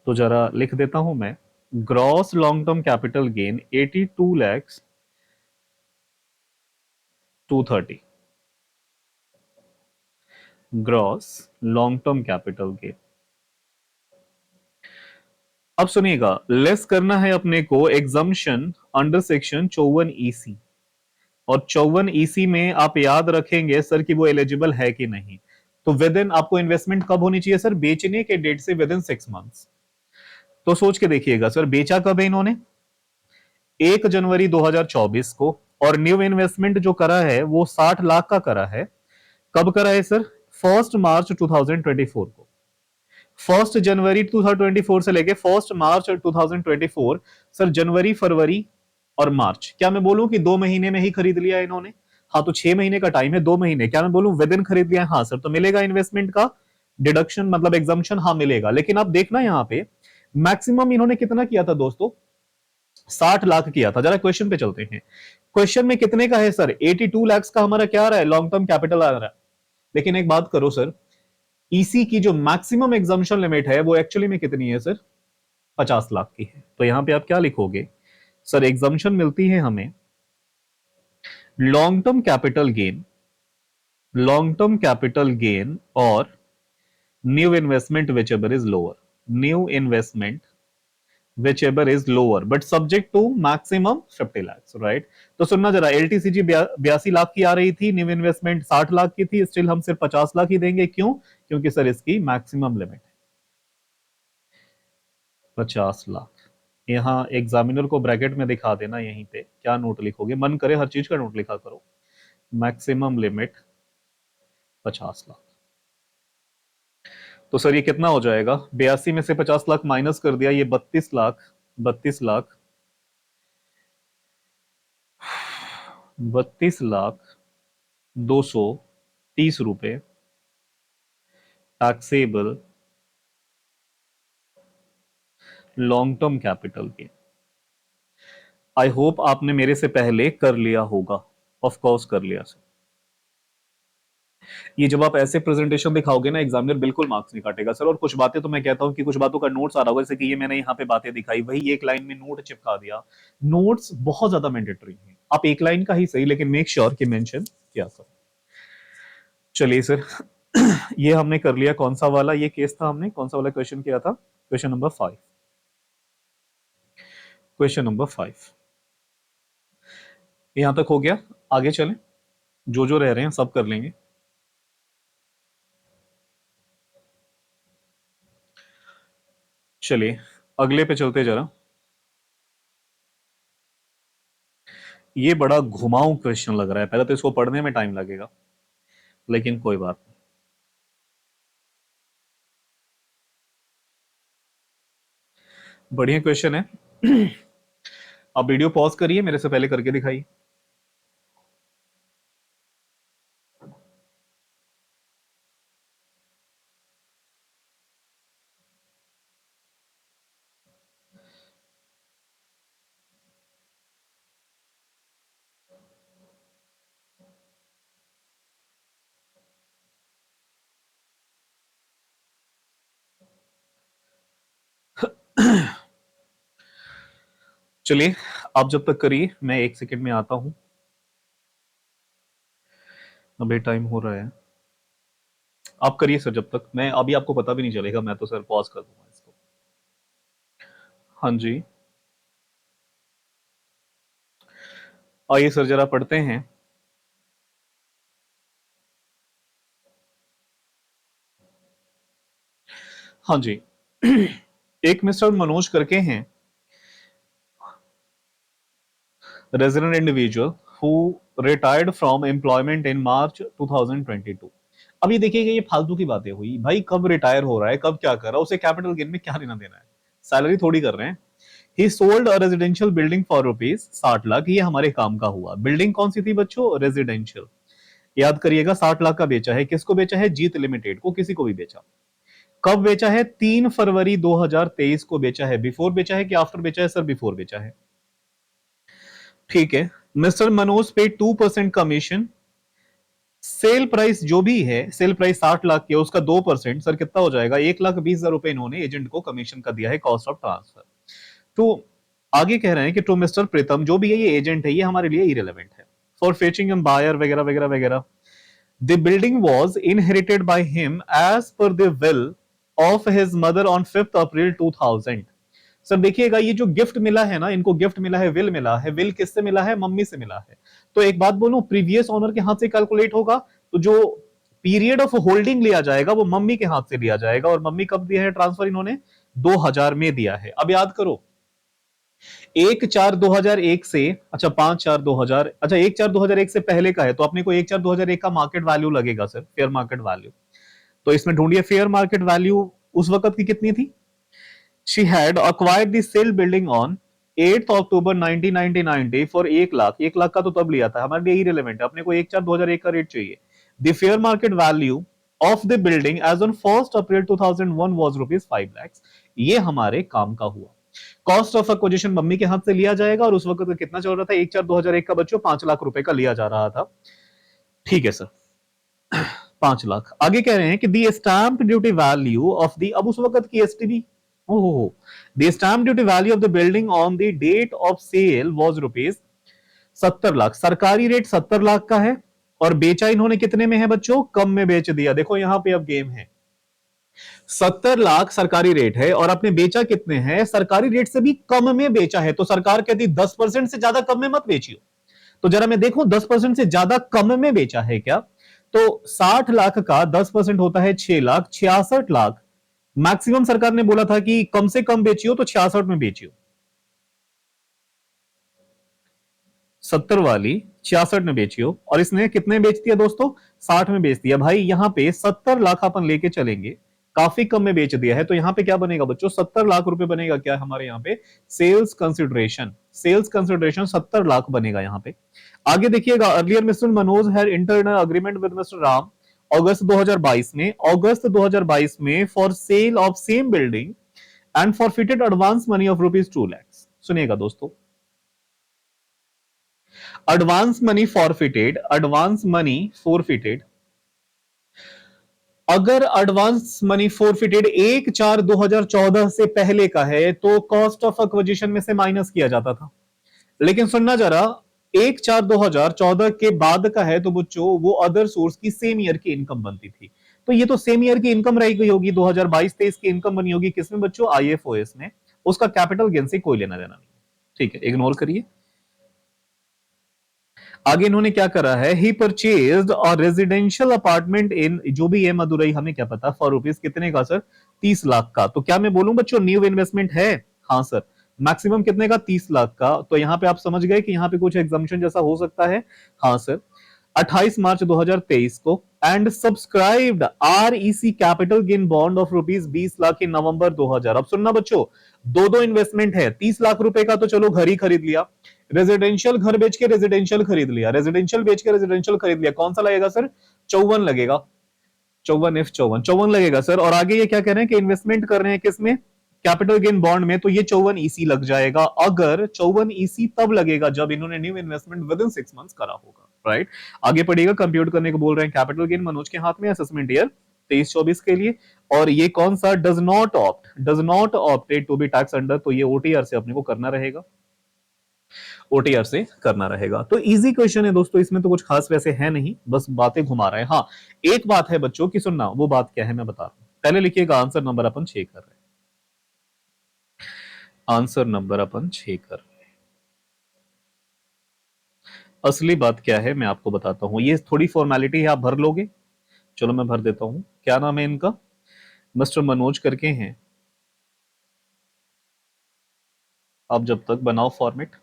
Speaker 1: तो जरा लिख देता हूं मैं, gross long term capital gain 82,00,230, gross long term capital gain. अब सुनिएगा, लेस करना है अपने को एग्जम्पशन अंडर सेक्शन 54 EC, और 54 EC में आप याद रखेंगे सर कि वो एलिजिबल है कि नहीं। तो विद इन आपको इन्वेस्टमेंट कब होनी चाहिए सर? बेचने के डेट से विद इन 6 मंथ्स। तो सोच के देखिएगा सर, बेचा कब है इन्होंने? 1 जनवरी 2024 को, और न्यू इन्वेस्टमेंट जो करा है वो 60 लाख का करा है। कब करा है सर? 1 मार्च 2024 को। 1 जनवरी 2024 से लेके 1 मार्च 2024, सर जनवरी, फरवरी और मार्च, क्या मैं बोलूं कि 2 महीने में ही खरीद लिया इन्होंने? हाँ, तो 6 महीने का टाइम है, 2 महीने, क्या मैं बोलूं विद इन खरीद लिया है? हाँ सर, तो मिलेगा इन्वेस्टमेंट का डिडक्शन, मतलब एग्जाम्पशन, हाँ मिलेगा। लेकिन आप देखना यहां पे मैक्सिमम इन्होंने कितना किया था दोस्तों? 60 लाख किया था। जरा क्वेश्चन पे चलते हैं। क्वेश्चन में कितने का है सर? 82 lakhs का हमारा क्या आ रहा है? लॉन्ग टर्म कैपिटल आ रहा है। लेकिन एक बात करो सर, ईसी की जो मैक्सिमम एग्जाम्पशन लिमिट है वो एक्चुअली में कितनी है सर? 50 लाख की है। तो यहां पे आप क्या लिखोगे सर? एग्जाम्पशन मिलती है हमें long term capital gain, long term capital gain और new investment whichever is lower, new investment whichever is lower but subject to maximum 50 lakhs, right. तो सुनना जरा, एलटीसीजी 82 लाख की आ रही थी, न्यू इन्वेस्टमेंट 60 लाख की थी, स्टिल हम सिर्फ 50 लाख ही देंगे। क्यों? क्योंकि सर इसकी मैक्सिमम लिमिट 50 लाख। यहाँ एग्जामिनर को ब्रैकेट में दिखा देना, यहीं पे क्या नोट लिखोगे, मन करे हर चीज का नोट लिखा करो। Maximum limit 50 lakh. तो सर ये कितना हो जाएगा? 82 में से 50 लाख माइनस कर दिया, ये 32 लाख, 32 लाख, 32,02,30 रुपए टैक्सेबल लॉन्ग टर्म कैपिटल के। आई होप आपने मेरे से पहले कर लिया होगा, ऑफ कोर्स कर लिया सर। ये जब आप ऐसे प्रेजेंटेशन दिखाओगे ना, एग्जामिनर बिल्कुल मार्क्स नहीं काटेगा सर। और कुछ बातें तो मैं कहता हूं कि कुछ बातों का नोट्स आ रहा होगा, जैसे कि ये मैंने यहाँ पे बातें दिखाई, वही एक लाइन में नोट चिपका दिया। नोट्स बहुत ज्यादा मैंडेटरी हैं, आप एक लाइन का ही सही लेकिन मेक श्योर कि मेंशन किया करो। चलिए सर, ये हमने कर लिया। कौन सा वाला ये केस था? हमने कौन सा वाला क्वेश्चन किया था? Question number 5। क्वेश्चन नंबर 5 यहां तक हो गया। आगे चलें, जो जो रह रहे हैं सब कर लेंगे। चलिए अगले पे चलते जरा। ये बड़ा घुमाऊ क्वेश्चन लग रहा है, पहले तो इसको पढ़ने में टाइम लगेगा, लेकिन कोई बात नहीं। बढ़िया क्वेश्चन है। आप वीडियो पॉज करिए, मेरे से पहले करके दिखाइए। चलिए, आप जब तक करिए, मैं 1 सेकंड में आता हूं। अभी टाइम हो रहा है, आप करिए सर। जब तक मैं अभी आपको पता भी नहीं चलेगा, मैं तो सर पॉज कर दूंगा इसको। हाँ जी, आइए सर जरा पढ़ते हैं। हाँ जी। एक मिस्टर मनोज करके हैं, resident individual who retired from employment in March 2022। अब ये देखिएगा, ये फालतू की बातें हुई भाई। कब रिटायर हो रहा है, कब क्या कर रहा है, उसे कैपिटल गेन में क्या लेना देना है? सैलरी थोड़ी कर रहे हैं। ही sold a residential building for ₹60 lakh. ये हमारे काम का हुआ। बिल्डिंग कौन सी थी बच्चों? रेजिडेंशियल। याद करिएगा, 60 लाख का बेचा है। किसको बेचा है? जीत लिमिटेड को, किसी को भी बेचा। कब बेचा है? 3 फरवरी 2023 को बेचा है। बिफोर बेचा है कि आफ्टर बेचा है? सर बिफोर बेचा है। ठीक है। मिस्टर मनोज पे 2% कमीशन। सेल प्राइस जो भी है, सेल प्राइस 60 लाख की है, उसका 2% सर कितना हो जाएगा? 1,20,000 रुपए इन्होंने एजेंट को कमीशन का दिया है, कॉस्ट ऑफ ट्रांसफर। तो आगे कह रहे हैं कि टू मिस्टर प्रीतम, जो भी है ये एजेंट है, ये हमारे लिए इरेलेवेंट है फॉर फेचिंग एम बायर वगैरह वगैरह वगैरह। The building was inherited by him as per the will of his mother on 5 April 2000। Sir देखिएगा, ये जो गिफ्ट मिला है ना, इनको गिफ्ट मिला है, विल मिला है। विल किससे मिला है? मम्मी से मिला है। तो एक बात बोलूं, प्रीवियस ओनर के हाथ से कैलकुलेट होगा, तो जो पीरियड ऑफ होल्डिंग लिया जाएगा वो मम्मी के हाथ से लिया जाएगा। और मम्मी कब दिया है ट्रांसफर? इन्होंने 2000 में दिया है। अब याद करो, 1/4/2001 से, अच्छा 5/4/2000, अच्छा 1/4/2001 से पहले का है, तो अपने को 1/4/2001 का मार्केट वैल्यू लगेगा सर, फेयर मार्केट वैल्यू। तो इसमें ढूंढिए फेयर मार्केट वैल्यू उस वक्त की कितनी थी। She had acquired the sale building on 8th October 1990 for 1 lakh. 1 lakh का तो तब लिया था, हमारे लिए irrelevant है, अपने को 1/4/2001 का रेट चाहिए। The fair market value of the building as on 1st April 2001 was ₹5 lakhs। ये हमारे काम का हुआ। कॉस्ट ऑफ एक्विजिशन मम्मी के हाथ से लिया जाएगा, और उस वक्त कितना चल रहा था? 1/4/2001 का बच्चों 5 लाख रुपए का लिया जा रहा था। ठीक है सर, 5 लाख। आगे कह रहे हैं कि the stamp duty value of the, अब उस वक्त की एसटीबी, ओहो, the stamp duty value of the building on the date of sale was ₹70 lakh. सरकारी रेट 70 लाख का है, और बेचा इन्होंने कितने में है बच्चों? कम में बेच दिया। देखो यहां पे अब गेम है, 70 लाख सरकारी रेट है, और आपने बेचा कितने हैं? सरकारी रेट से भी कम में बेचा है। तो सरकार कहती 10% से ज्यादा कम में मत बेचियो। तो जरा मैं देखूं 10% से ज्यादा कम में बेचा है क्या? तो 60 लाख का 10% होता है 6 लाख, 66 लाख। मैक्सिमम सरकार ने बोला था कि कम से कम बेचियो, तो 66 में बेचियो। 70 वाली 66 में बेचियो, और इसने कितने बेच दिया दोस्तों? 60 में बेच दिया। भाई यहां पे 70 लाख अपन लेके चलेंगे, काफी कम में बेच दिया है, तो यहां पे क्या बनेगा बच्चों? 70 लाख रुपए बनेगा। क्या हमारे यहाँ पे? Sales consideration. Sales consideration 70 lakh बनेगा यहां पे। आगे देखिएगा, earlier mister Manoj had entered agreement with mister Ram August 2022 में, अगस्त 2022 में for sale of same building and forfeited advance money of ₹2 lakh. सुनिएगा दोस्तों, advance money forfeited, advance money forfeited. अगर एडवांस मनी फोरफिटेड 1/4/2014 से पहले का है, तो कॉस्ट ऑफ एक्विजिशन में से माइनस किया जाता था। लेकिन सुनना जरा, 1/4/2014 के बाद का है, तो बच्चों वो अदर सोर्स की सेम ईयर की इनकम बनती थी। तो ये तो सेम ईयर की इनकम रह गई होगी, 2022-23 की इनकम बनी होगी किसमें बच्चों? आईएफओएस में। उसका कैपिटल गेन से कोई लेना देना नहीं। ठीक है, इग्नोर करिए। आगे इन्होंने क्या करा है? He purchased a residential apartment in, जो भी है मदुरई, हमें क्या पता, फॉर रुपीज कितने का सर? 30 लाख का। तो क्या मैं बोलूं बच्चों न्यू इन्वेस्टमेंट है? हाँ सर। मैक्सिमम कितने का? 30 लाख का। तो यहां पे आप समझ गए कि यहां पे कुछ एग्जाम्पशन जैसा हो सकता है। हाँ सर। 28 मार्च 2023 को and subscribed REC capital gain bond of ₹20 lakh in November 2000। अब सुनना बच्चों, दो दो इन्वेस्टमेंट है। 30 लाख रुपए का तो चलो घर ही खरीद लिया, रेजिडेंशियल घर बेच के रेजिडेंशियल खरीद लिया, रेजिडेंशियल बेच के रेजिडेंशियल खरीद लिया, कौन सा लगेगा सर? 54 लगेगा, 54F 54 लगेगा सर। और आगे ये क्या कह रहे हैं कि इन्वेस्टमेंट कर रहे हैं किसमें? कैपिटल गेन बॉन्ड में, तो ये 54 EC लग जाएगा। अगर 54 EC तब लगेगा जब इन्होंने new investment within 6 months करा होगा, राइट। आगे पढ़िएगा, कंप्यूट करने को बोल रहे हैं। कैपिटल गेन मनोज के हाथ में, असेसमेंट ईयर 23-24 के लिए। और ये कौन सा? Does not opted to be tax under, तो ये ओटीआर से अपने को करना रहेगा, ओटीआर से करना रहेगा। तो इजी क्वेश्चन है दोस्तों, इसमें तो कुछ खास वैसे है नहीं, बस बातें घुमा रहे हैं। हाँ, एक बात है बच्चों की सुनना, वो बात क्या है मैं बता रहा हूं। पहले लिखिएगा आंसर नंबर अपन 6 कर रहे हैं, आंसर नंबर अपन 6 कर रहे हैं। असली बात क्या है मैं आपको बताता हूं, ये थोड़ी फॉर्मेलिटी है, आप भर लोगे। चलो मैं भर देता हूं। क्या नाम है इनका? मिस्टर मनोज करके हैं। आप जब तक बनाओ फॉर्मेट।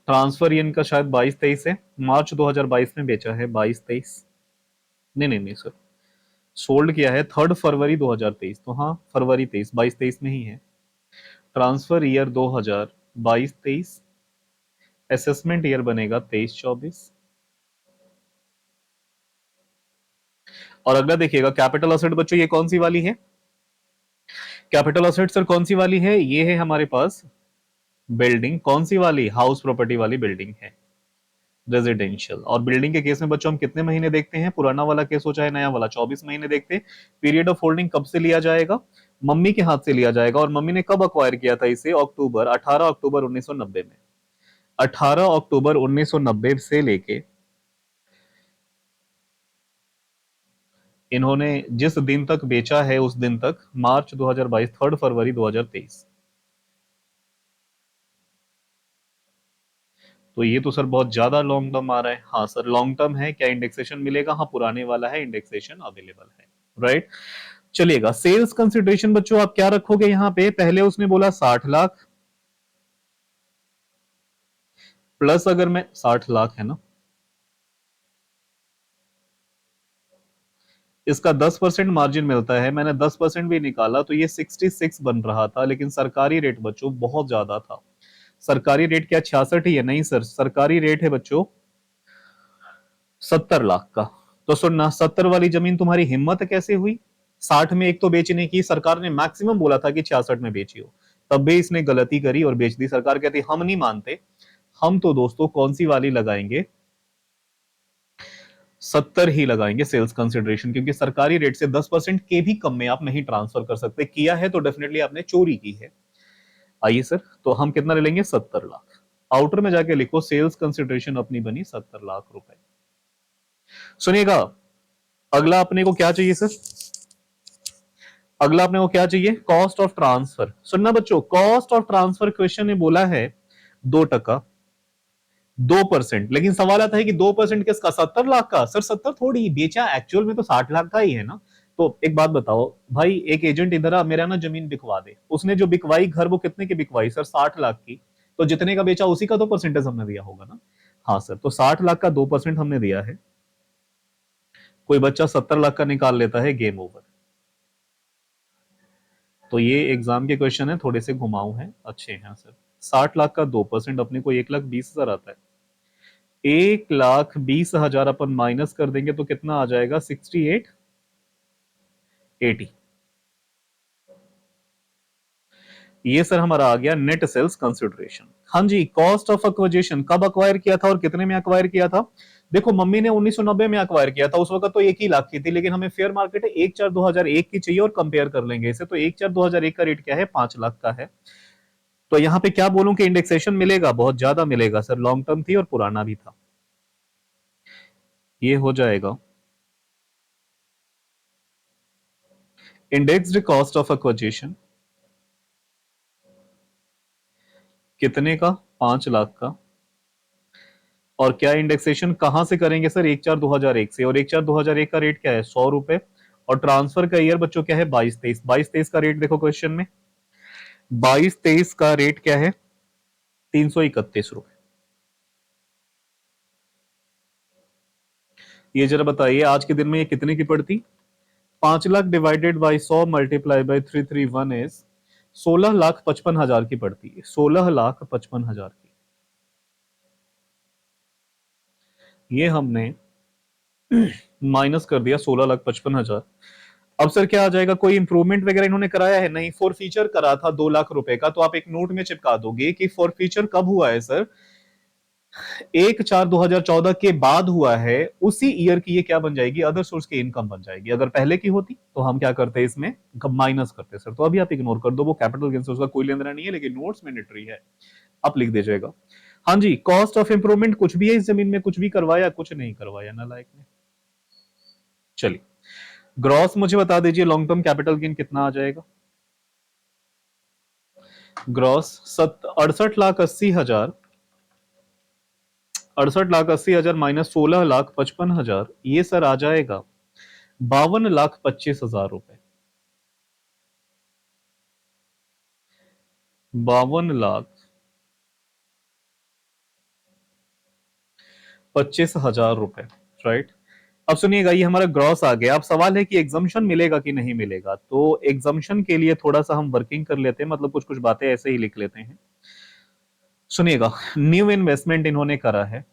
Speaker 1: ट्रांसफर इनका शायद 22-23 है, मार्च 2022 में बेचा है। 22-23, नहीं नहीं नहीं सर, सोल्ड किया है 3 फरवरी 2023, तो हाँ फरवरी 23, 22-23 में ही है। ट्रांसफर ईयर 2022-23, असेसमेंट ईयर बनेगा 23-24। और अगला देखिएगा कैपिटल असेट बच्चों, ये कौन सी वाली है? कैपिटल असेट सर कौन सी वाली है? ये है हमारे पास बिल्डिंग। कौन सी वाली? हाउस प्रॉपर्टी वाली बिल्डिंग है, रेजिडेंशियल। और बिल्डिंग के केस में बच्चों हम कितने महीने देखते हैं? पुराना वाला केस हो चाहे नया वाला, 24 महीने देखते हैं। पीरियड ऑफ होल्डिंग कब से लिया जाएगा? मम्मी के हाथ से लिया जाएगा। और मम्मी ने कब अक्वायर किया था इसे? 18 अक्टूबर 1990 में। 18 अक्टूबर 1990 से लेके इन्होंने जिस दिन तक बेचा है उस दिन तक, मार्च 2022, 3 फरवरी 2023। तो ये तो सर बहुत ज्यादा लॉन्ग टर्म आ रहा है। हाँ सर लॉन्ग टर्म है। क्या इंडेक्सेशन मिलेगा? हाँ पुराने वाला है, इंडेक्सेशन अवेलेबल है, राइट। चलिएगा, सेल्स कंसिडरेशन बच्चों आप क्या रखोगे यहां पे? पहले उसने बोला 60 लाख, प्लस अगर मैं 60 लाख है ना, इसका 10% मार्जिन मिलता है, मैंने 10% भी निकाला तो ये 66 बन रहा था। लेकिन सरकारी रेट बच्चों बहुत ज्यादा था। सरकारी रेट क्या 66 ही है? नहीं सर, सरकारी रेट है बच्चों 70 लाख का। तो सुनना, 70 वाली जमीन तुम्हारी हिम्मत कैसे हुई 60 में एक तो बेचने की? सरकार ने मैक्सिमम बोला था कि 66 में बेचियो, तब भी इसने गलती करी और बेच दी। सरकार कहती हम नहीं मानते, हम तो दोस्तों कौन सी वाली लगाएंगे? 70 ही लगाएंगे सेल्स कंसिडरेशन, क्योंकि सरकारी रेट से 10% के भी कम में आप नहीं ट्रांसफर कर सकते। किया है तो डेफिनेटली आपने चोरी की है। आइए सर, तो हम कितना ले लेंगे? 70 लाख। आउटर में जाके लिखो सेल्स कंसिडरेशन अपनी बनी 70 लाख रुपए। सुनिएगा, अगला अपने को क्या चाहिए सर? अगला अपने को क्या चाहिए? Cost of transfer. सुनना बच्चों, कॉस्ट ऑफ ट्रांसफर क्वेश्चन ने बोला है 2%, 2%। लेकिन सवाल आता है कि 2% किसका? 70 लाख का। सर 70 थोड़ी बेचा, एक्चुअल में तो 60 लाख का ही है ना। तो एक बात बताओ भाई, एक एजेंट इधर आ, मेरा ना जमीन बिकवा दे। उसने जो बिकवाई घर, वो कितने की बिकवाई सर? 60 लाख की। तो जितने का बेचा उसी का तो परसेंटेज हमने दिया होगा ना। हाँ सर, तो 60 लाख का 2% हमने दिया है। कोई बच्चा 70 लाख का निकाल लेता है, गेम ओवर। तो ये एग्जाम के क्वेश्चन है, थोड़े से घुमाऊ हैं, अच्छे हैं सर। 60 लाख का 2% अपने को 1,20,000 आता है। 1,20,000 अपन माइनस कर देंगे तो कितना आ जाएगा? 6880। ये सर हमारा आ गया नेट सेल्स कंसिडरेशन। हाँ जी, कॉस्ट ऑफ एक्विजिशन कब अक्वायर किया था और कितने में अक्वायर किया था? देखो मम्मी ने 1990 में अक्वायर किया था, उस वक्त तो 1 ही लाख की थी। लेकिन हमें फेयर मार्केट 1/4/2001 की चाहिए और कंपेयर कर लेंगे इसे। तो 1/4/2001 का रेट क्या है? 5 लाख का है। तो यहां पे क्या बोलूं कि इंडेक्सेशन मिलेगा? बहुत ज्यादा मिलेगा सर, लॉन्ग टर्म थी और पुराना भी था। ये हो जाएगा इंडेक्स्ड कॉस्ट ऑफ एक्विजिशन कितने का? 5 लाख का। और क्या इंडेक्सेशन कहां से करेंगे सर? 1/4/2001 से। और 1/4/2001 का रेट क्या है? 100 रुपए। और ट्रांसफर का ईयर बच्चों क्या है? 22-23। 22-23 का रेट देखो क्वेश्चन में, 22-23 का रेट क्या है? 331 रुपए। ये जरा बताइए आज के दिन में ये कितने की पड़ती? 5 lakh divided by 100 multiply by 331 is 16,55,000 की पड़ती है, 16,55,000 की। ये हमने माइनस कर दिया 16,55,000। अब सर क्या आ जाएगा? कोई इंप्रूवमेंट वगैरह इन्होंने कराया है? नहीं, फॉर फीचर करा था 2 लाख रुपए का, तो आप एक नोट में चिपका दोगे कि फॉर फीचर कब हुआ है सर? 1/4/2014 के बाद हुआ है। उसी ईयर की ये क्या बन जाएगी? अदर सोर्स की इनकम बन जाएगी। अगर पहले की होती तो हम क्या करते? इसमें माइनस करते सर। तो अभी आप इग्नोर कर दो, वो कैपिटल गेन से उसका कोई लेना देना नहीं है, लेकिन नोट्स मैंडेटरी है, आप लिख दीजिएगा। हाँ जी, कॉस्ट ऑफ इंप्रूवमेंट कुछ भी है इस जमीन में? कुछ भी करवाया? कुछ नहीं करवाया ना लायक ने। चलिए, ग्रॉस मुझे बता दीजिए, लॉन्ग टर्म कैपिटल गेन कितना आ जाएगा? ग्रॉस 68,80,000, 68,80,000 माइनस 16,55,000, ये सर आ जाएगा 52,25,000 रुपए। 52,25,000 रुपए, राइट। अब सुनिएगा, ये हमारा ग्रॉस आ गया। अब सवाल है कि एग्जाम्शन मिलेगा कि नहीं मिलेगा। तो एग्जाम्शन के लिए थोड़ा सा हम वर्किंग कर लेते हैं, मतलब कुछ कुछ बातें ऐसे ही लिख लेते हैं। सुनिएगा, न्यू इन्वेस्टमेंट इन्होंने करा है,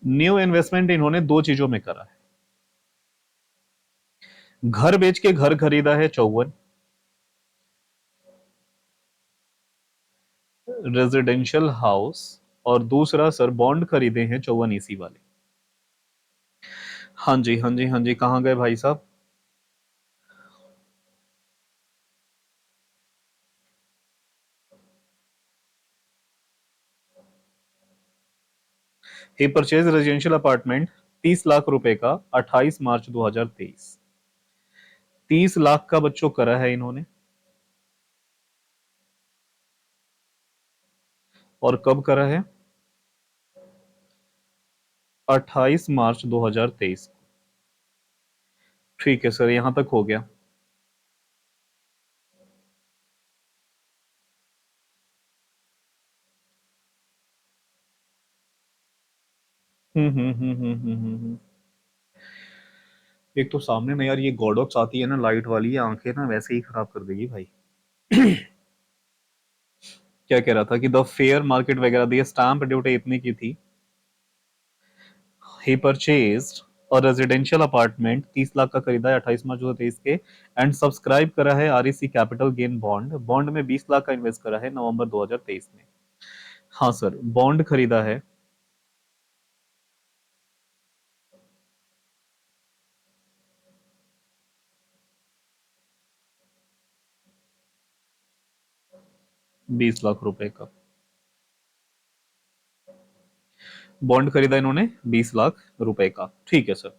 Speaker 1: न्यू इन्वेस्टमेंट इन्होंने दो चीजों में करा है। घर बेच के घर खरीदा है 54, रेजिडेंशियल हाउस, और दूसरा सर बॉन्ड खरीदे हैं 54 ईसी वाले। हाँ जी, हाँ जी, हाँ जी, कहाँ गए भाई साहब? ही परचेज रेजिडेंशियल अपार्टमेंट 30 लाख रुपए का 28 मार्च 2023। 30 लाख का बच्चों करा है इन्होंने, और कब करा है? 28 मार्च 2023। ठीक है सर, यहां तक हो गया। एक तो सामने ना यार ये गॉडॉक्स आती है ना लाइट वाली, ये आंखें ना वैसे ही खराब कर देगी भाई। क्या कह रहा था कि द फेयर मार्केट वगैरह दी, स्टैंप ड्यूटी इतनी की थी। ही परचेज्ड और रेजिडेंशियल अपार्टमेंट 30 लाख का खरीदा है 28 मार्च 2023 के, एंड सब्सक्राइब करा है REC capital gain bond, bond में 20 लाख का इन्वेस्ट करा है नवंबर 2023 में। हाँ सर, बॉन्ड खरीदा है। ₹20 लाख का बॉन्ड खरीदा इन्होंने, ₹20 लाख का। ठीक है सर,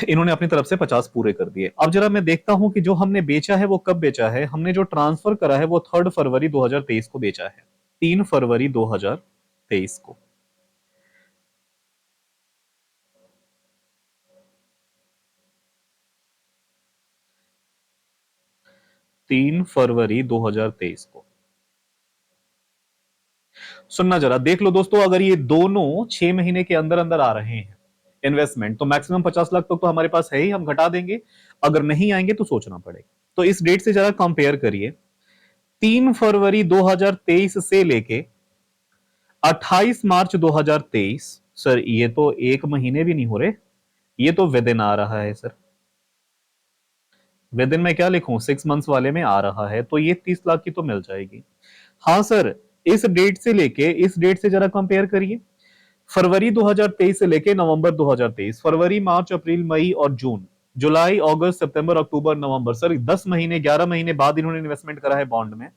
Speaker 1: इन्होंने अपनी तरफ से 50 पूरे कर दिए। अब जरा मैं देखता हूं कि जो हमने बेचा है वो कब बेचा है। हमने जो ट्रांसफर करा है वो 3 फरवरी 2023 को बेचा है, 3 फरवरी 2023 को। 3 फरवरी 2023 को। सुनना जरा, देख लो दोस्तों, अगर ये दोनों 6 महीने के अंदर अंदर आ रहे हैं इन्वेस्टमेंट, तो मैक्सिमम 50 लाख तक तो हमारे पास है ही, हम घटा देंगे। अगर नहीं आएंगे तो सोचना पड़ेगा। तो इस डेट से जरा कंपेयर करिए, 3 फरवरी 2023 से लेके 28 मार्च 2023। सर ये तो 1 महीने भी नहीं हो रहे, ये तो विद इन आ रहा है सर। विद इन में क्या लिखूं? 6 मंथ्स वाले में आ रहा है, तो ये 30 लाख की तो मिल जाएगी। हाँ सर, इस डेट से लेके इस डेट से जरा कंपेयर करिए, फरवरी 2023 से लेके नवंबर 2023, फरवरी मार्च अप्रैल मई और जून, जुलाई अगस्त सितंबर अक्टूबर नवंबर, सर 10 महीने 11 महीने बाद इन्होंने इन्वेस्टमेंट करा है बॉन्ड में।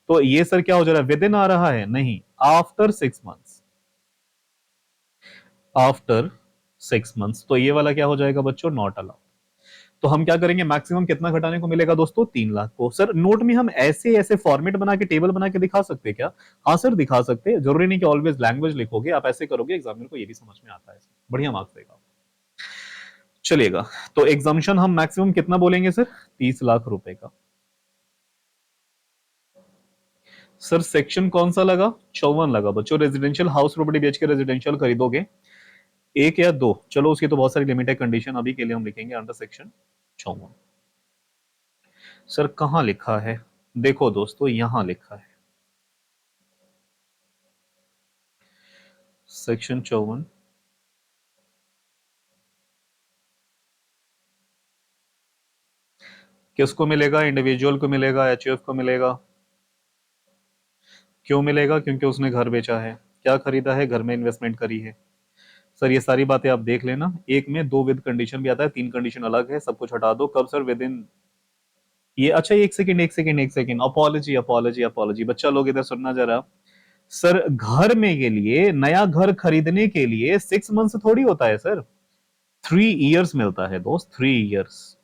Speaker 1: तो ये सर क्या हो जा रहा है? विद इन आ रहा है? नहीं, आफ्टर 6 मंथ्स, आफ्टर 6 मंथ्स। तो ये वाला क्या हो जाएगा बच्चों? Not allowed. तो हम क्या करेंगे? मैक्सिमम कितना घटाने को मिलेगा दोस्तों? 3 लाख को। सर नोट में हम ऐसे ऐसे फॉर्मेट बना के टेबल बना के दिखा सकते हैं क्या? हाँ सर दिखा सकते हैं, जरूरी नहीं कि ऑलवेज लैंग्वेज लिखोगे, आप ऐसे करोगे एग्जामिनर को ये भी समझ में आता है, बढ़िया मार्क्स देगा। चलिएगा, तो एग्जाम्शन हम मैक्सिमम कितना बोलेंगे सर? 30 लाख रुपए का। सर सेक्शन कौन सा लगा? 54 लगा बच्चों। रेजिडेंशियल हाउस प्रॉपर्टी बेच के रेजिडेंशियल खरीदोगे, एक या दो, चलो उसकी तो बहुत सारी लिमिटेड कंडीशन, अभी के लिए हम लिखेंगे अंडर सेक्शन 54। सर कहां लिखा है? देखो दोस्तों यहां लिखा है सेक्शन 54। किसको मिलेगा? इंडिविजुअल को मिलेगा, एचयूएफ को मिलेगा। क्यों मिलेगा? क्योंकि उसने घर बेचा है। क्या खरीदा है? घर में इन्वेस्टमेंट करी है। सर ये सारी बातें आप देख लेना, एक में दो विद कंडीशन भी आता है, तीन कंडीशन अलग है, सब कुछ हटा दो। कब सर? विद इन ये, अच्छा एक सेकंड एक सेकंड एक सेकंड, अपॉलॉजी अपॉलॉजी अपॉलॉजी, बच्चा लोग इधर सुनना जरा। सर घर में के लिए, नया घर खरीदने के लिए 6 मंथ थोड़ी होता है सर, 3 इयर्स मिलता है दोस्त, 3 years.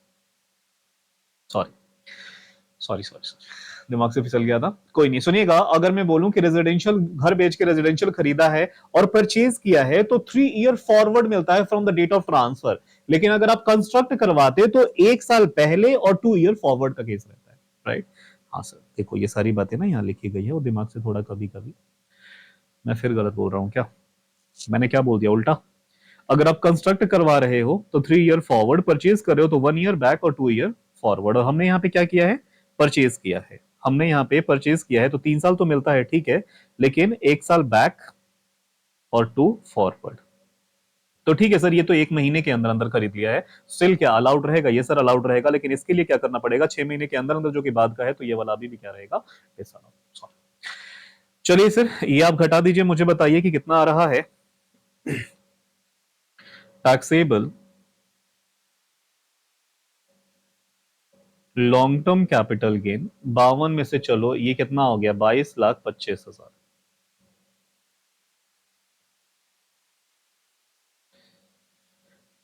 Speaker 1: Sorry sorry sorry sorry, दिमाग से फिसल गया था। कोई नहीं, सुनिएगा, अगर मैं बोलूं कि रेजिडेंशियल घर बेच के रेजिडेंशियल खरीदा है और परचेज किया है तो 3 ईयर फॉरवर्ड मिलता है from the date of transfer. लेकिन अगर आप कंस्ट्रक्ट करवाते तो 1 साल पहले और 2 ईयर फॉरवर्ड का केस रहता है, राइट? हाँ सर, देखो ये सारी बातें ना यहाँ लिखी गई है, वो दिमाग से थोड़ा कभी कभी मैं फिर गलत बोल रहा हूँ क्या? मैंने क्या बोल दिया उल्टा? अगर आप कंस्ट्रक्ट करवा रहे हो तो 3 ईयर फॉरवर्ड, परचेज कर रहे हो तो 1 ईयर बैक और 2 ईयर फॉरवर्ड। और हमने यहाँ पे क्या किया है? परचेज किया है। हमने यहाँ पे परचेज किया है तो 3 साल तो मिलता है, ठीक है, लेकिन 1 साल बैक और 2 फॉरवर्ड। तो ठीक है सर, ये तो 1 महीने के अंदर अंदर खरीद लिया है, स्टिल क्या अलाउड रहेगा? ये सर अलाउड रहेगा, लेकिन इसके लिए क्या करना पड़ेगा? 6 महीने के अंदर अंदर, जो कि बाद का है, तो ये वाला अभी भी क्या रहेगा? डिसअलाउड। चलिए सर, ये आप घटा दीजिए, मुझे बताइए कि कितना आ रहा है taxable long term capital gain. 52 में से चलो ये कितना हो गया? 22,25,000।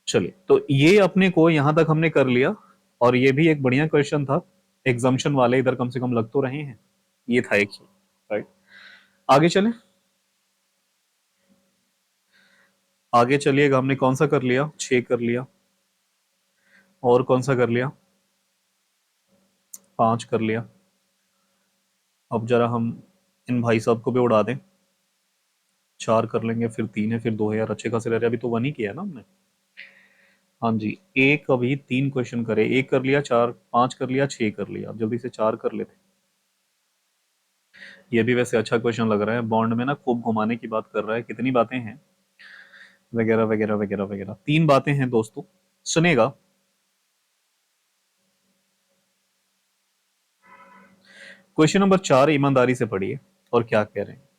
Speaker 1: चलिए, तो ये अपने को यहां तक हमने कर लिया, और ये भी एक बढ़िया क्वेश्चन था, एग्जाम्पशन वाले इधर कम से कम लग तो रहे हैं। ये था एक, राइट? आगे चले, आगे चलिएगा। हमने कौन सा कर लिया? 6 कर लिया, और कौन सा कर लिया? 5 कर लिया। अब जरा हम इन भाई साहब को भी उड़ा दें, 4 कर लेंगे, फिर 3 है, फिर 2 है। यार अच्छे खासे रह रहे, अभी तो 1 ही किया ना हमने। हाँ जी, एक अभी 3 क्वेश्चन करे, एक कर लिया, 4 5 कर लिया, 6 कर लिया। अब जल्दी से 4 कर लेते। ये भी वैसे अच्छा क्वेश्चन लग रहा है, बॉन्ड में ना खूब घुमाने की बात कर रहा है, कितनी बातें हैं वगैरह वगैरह वगैरह वगैरह। 3 बातें हैं दोस्तों, सुनेगा। क्वेश्चन नंबर 4 ईमानदारी से पढ़िए और क्या कह रहे हैं।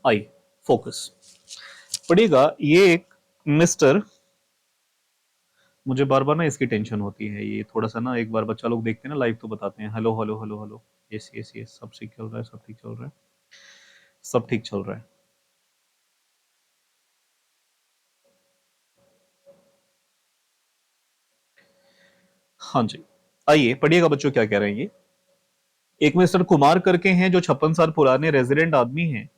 Speaker 1: आई फोकस पढ़िएगा। ये एक मिस्टर, मुझे बार बार ना इसकी टेंशन होती है, ये थोड़ा सा ना, एक बार बच्चा लोग देखते हैं ना लाइव तो बताते हैं hello hello hello hello, yes yes yes, सब ठीक चल रहा है, सब ठीक चल रहा है, सब ठीक चल रहा है। हाँ जी, आइए पढ़िएगा बच्चों, क्या कह रहे हैं ये। एक मिस्टर कुमार करके हैं, जो 56 साल पुराने रेजिडेंट आदमी हैं,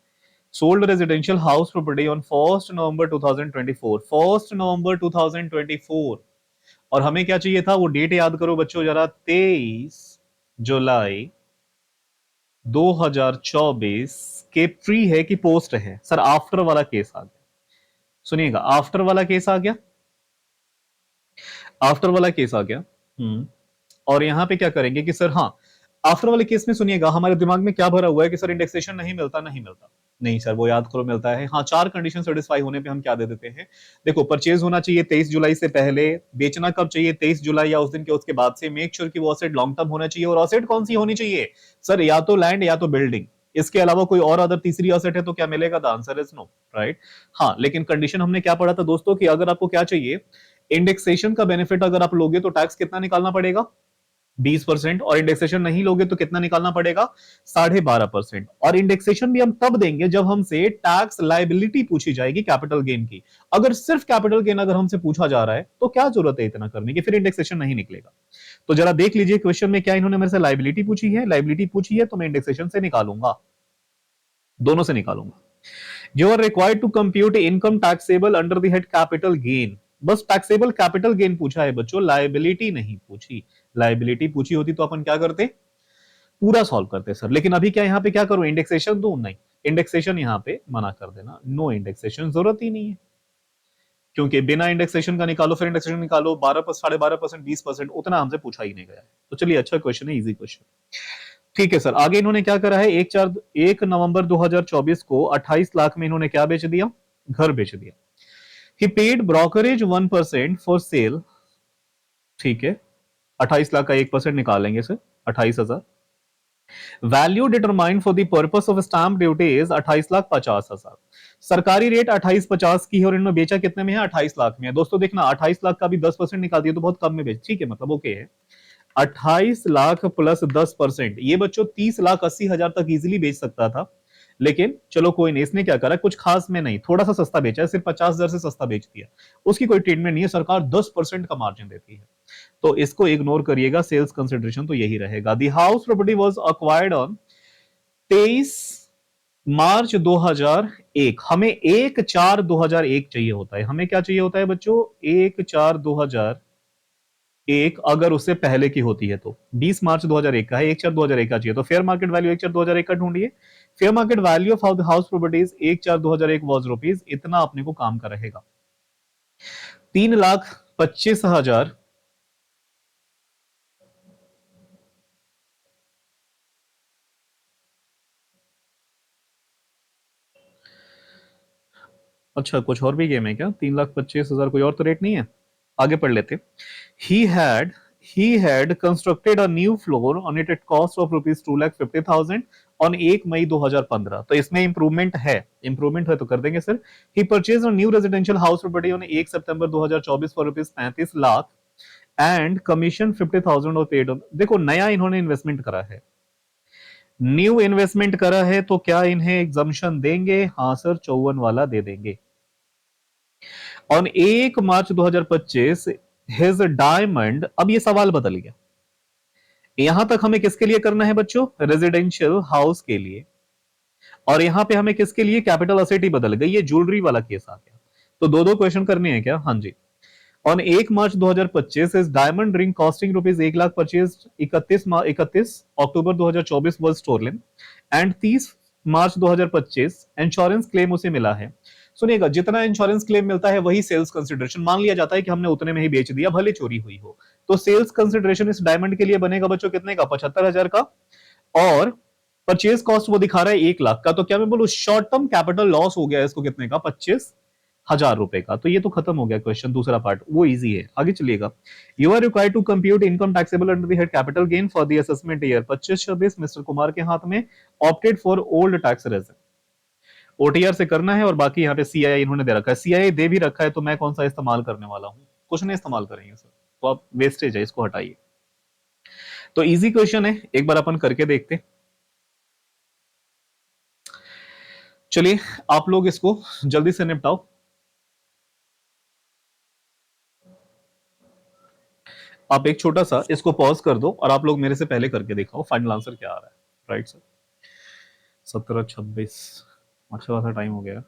Speaker 1: sold residential house property on 1 नवंबर 2024, 1 नवंबर 2024। और हमें क्या चाहिए था? वो डेट याद करो बच्चों जरा, 23 जुलाई 2024 के प्री है कि पोस्ट है? सर आफ्टर वाला केस आ गया, सुनिएगा, आफ्टर वाला केस आ गया, आफ्टर वाला केस आ गया। और यहां पे क्या करेंगे कि सर, हाँ, आफ्टर वाले केस में सुनिएगा, हमारे दिमाग में क्या भरा हुआ है कि सर इंडेक्सेशन नहीं मिलता, नहीं मिलता। नहीं सर, वो याद करो, मिलता है। हाँ, 4 कंडीशन सेटिस्फाई होने पे हम क्या दे देते हैं? देखो, परचेज होना चाहिए 23 जुलाई से पहले, बेचना कब चाहिए? 23 जुलाई या उस दिन के उसके बाद से। मेक श्योर कि वो असेट लॉन्ग टर्म होना चाहिए। और असेट कौन सी होनी चाहिए? सर या तो लैंड या तो बिल्डिंग, इसके अलावा कोई और अदर तीसरी असेट है तो क्या मिलेगा? The answer is no, right? हाँ, लेकिन कंडीशन हमने क्या पढ़ा था दोस्तों, कि अगर आपको क्या चाहिए, इंडेक्सेशन का बेनिफिट अगर आप लोगे तो टैक्स कितना निकालना पड़ेगा? 20%। और इंडेक्सेशन नहीं लोगे तो कितना निकालना पड़ेगा? 12.5%। और इंडेक्सेशन भी हम तब देंगे जब हमसे टैक्स लाइबिलिटी पूछी जाएगी कैपिटल गेन की। अगर सिर्फ कैपिटल गेन अगर हमसे पूछा जा रहा है तो क्या जरूरत है इतना करने की, फिर इंडेक्सेशन नहीं निकलेगा। तो जरा देख लीजिए क्वेश्चन में क्या इन्होंने मेरे से लाइबिलिटी पूछी है, लाइबिलिटी पूछी है तो मैं इंडेक्सेशन से निकालूंगा। दोनों से निकालूंगा। You are required to compute income taxable under the head capital gain. बस टैक्सेबल कैपिटल गेन पूछा है बच्चों, लायबिलिटी नहीं पूछी। लायबिलिटी पूछी होती तो अपन क्या करते, पूरा सॉल्व करते सर। लेकिन अभी क्या यहाँ पे क्या करूं, इंडेक्सेशन दूं? नहीं, इंडेक्सेशन यहाँ पे मना कर देना, नो इंडेक्सेशन, जरूरत ही नहीं है। क्योंकि बिना इंडेक्सेशन का निकालो, फिर इंडेक्सेशन निकालो, 12%, 12.5%, 20%, उतना हमसे पूछा ही नहीं गया है। तो चलिए, अच्छा क्वेश्चन है, इजी क्वेश्चन। ठीक है सर, आगे इन्होंने क्या करा है, 1 नवंबर 2024 को 28 लाख में इन्होंने क्या बेच दिया, घर बेच दिया। ही पेड ब्रोकरेज 1% फॉर सेल। ठीक है, 28 लाख का 1% निकालेंगे sir, 28,000। Value determined for the purpose of stamp duty is 28,50,000। सरकारी रेट 28,50 की है और इन्होंने बेचा कितने में है, 28 लाख में है। दोस्तों देखना, 28 लाख का भी 10% निकाल दिया तो बहुत कम में बेच, ठीक है, मतलब ओके है। 28 लाख प्लस 10%, ये बच्चों 30,80,000 तक इजीली बेच सकता था। लेकिन चलो कोई नहीं, इसने क्या करा, कुछ खास में नहीं, थोड़ा सा सस्ता बेचा है, सिर्फ 50,000 से सस्ता बेच दिया। उसकी कोई ट्रीटमेंट नहीं है, सरकार 10% का मार्जिन देती है, तो इसको इग्नोर करिएगा। सेल्स कंसिडरेशन तो यही रहेगा। The house property was acquired on 23 मार्च 2001। हमें 1/4/2001 चाहिए होता है। हमें क्या चाहिए होता है बच्चों, 1/4/2001। अगर उससे पहले की होती है तो 20 मार्च 2001 का है, 1/4/2001 का चाहिए, तो फेयर मार्केट वैल्यू 1/4/2001 का ढूंढिए। Fair market value of the house properties 1/4/2001 was rupees इतना, अपने को काम का रहेगा 3,25,000। अच्छा, कुछ और भी गेम है क्या, 3,25,000 कोई और तो रेट नहीं है, आगे पढ़ लेते। He had he had constructed a new floor on it at cost of rupees 2,50,000 on 1 मई 2015। तो इसमें इंप्रूवमेंट है, इंप्रूवमेंट है तो कर देंगे sir. He purchase new residential house property on 1 सितंबर 2024 for rupees 35 lakh and commission 50,000 और पेड। देखो, नया इन्होंने इन्वेस्टमेंट करा है, न्यू इन्वेस्टमेंट करा है, तो क्या इन्हें एग्जम्पशन देंगे, हाँ सर, 54 वाला दे देंगे। ऑन 1 मार्च 2025 हिज डायमंड, अब ये सवाल बदल गया, यहां तक हमें किसके लिए करना है बच्चों, रेजिडेंशियल हाउस के लिए, और यहां पे हमें किसके लिए, कैपिटल असेट ही बदल गई, ये ज्वेलरी वाला केस आ गया। तो दो दो क्वेश्चन करने हैं क्या, हाँ जी। ऑन 1 मार्च 2025 इस diamond ring costing rupees 1 lakh purchase 31 October 2024 world stolen and 30 March 2025 insurance claim उसे मिला है। सुनिएगा, जितना इंश्योरेंस क्लेम मिलता है वही सेल्स कंसिडरेशन मान लिया जाता है कि हमने उतने में ही बेच दिया, भले चोरी हुई हो। तो सेल्स कंसिडरेशन इस डायमंड के लिए बनेगा बच्चों कितने का, 75,000 का। और परचेज कॉस्ट वो दिखा रहा है 1 लाख का, तो क्या मैं बोलूं शॉर्ट टर्म कैपिटल लॉस हो गया इसको कितने का, 25,000 रुपए का। तो ये तो खत्म हो गया क्वेश्चन, दूसरा पार्ट वो इजी है, आगे चलिएगा। You are required to compute income taxable under the head capital gain for the assessment year 25-26। Mr Kumar के हाथ में opted for old tax resident. OTR से करना है, और बाकी यहाँ पे सीआईआई इन्होंने दे रखा है, सीआईआई दे भी रखा है, तो मैं कौन सा इस्तेमाल करने वाला हूँ, कुछ नहीं इस्तेमाल करेंगे सर, तो आप वेस्टेज है, इसको हटाइए। तो इजी क्वेश्चन है, एक बार अपन करके देखते। चलिए, आप लोग इसको जल्दी से निपटाओ। आप एक छोटा सा इसको पॉज कर दो और आप लोग मेरे से पहले करके दिखाओ फाइनल आंसर क्या आ रहा है। राइट सर, 17-26, अच्छा खासा टाइम हो गया।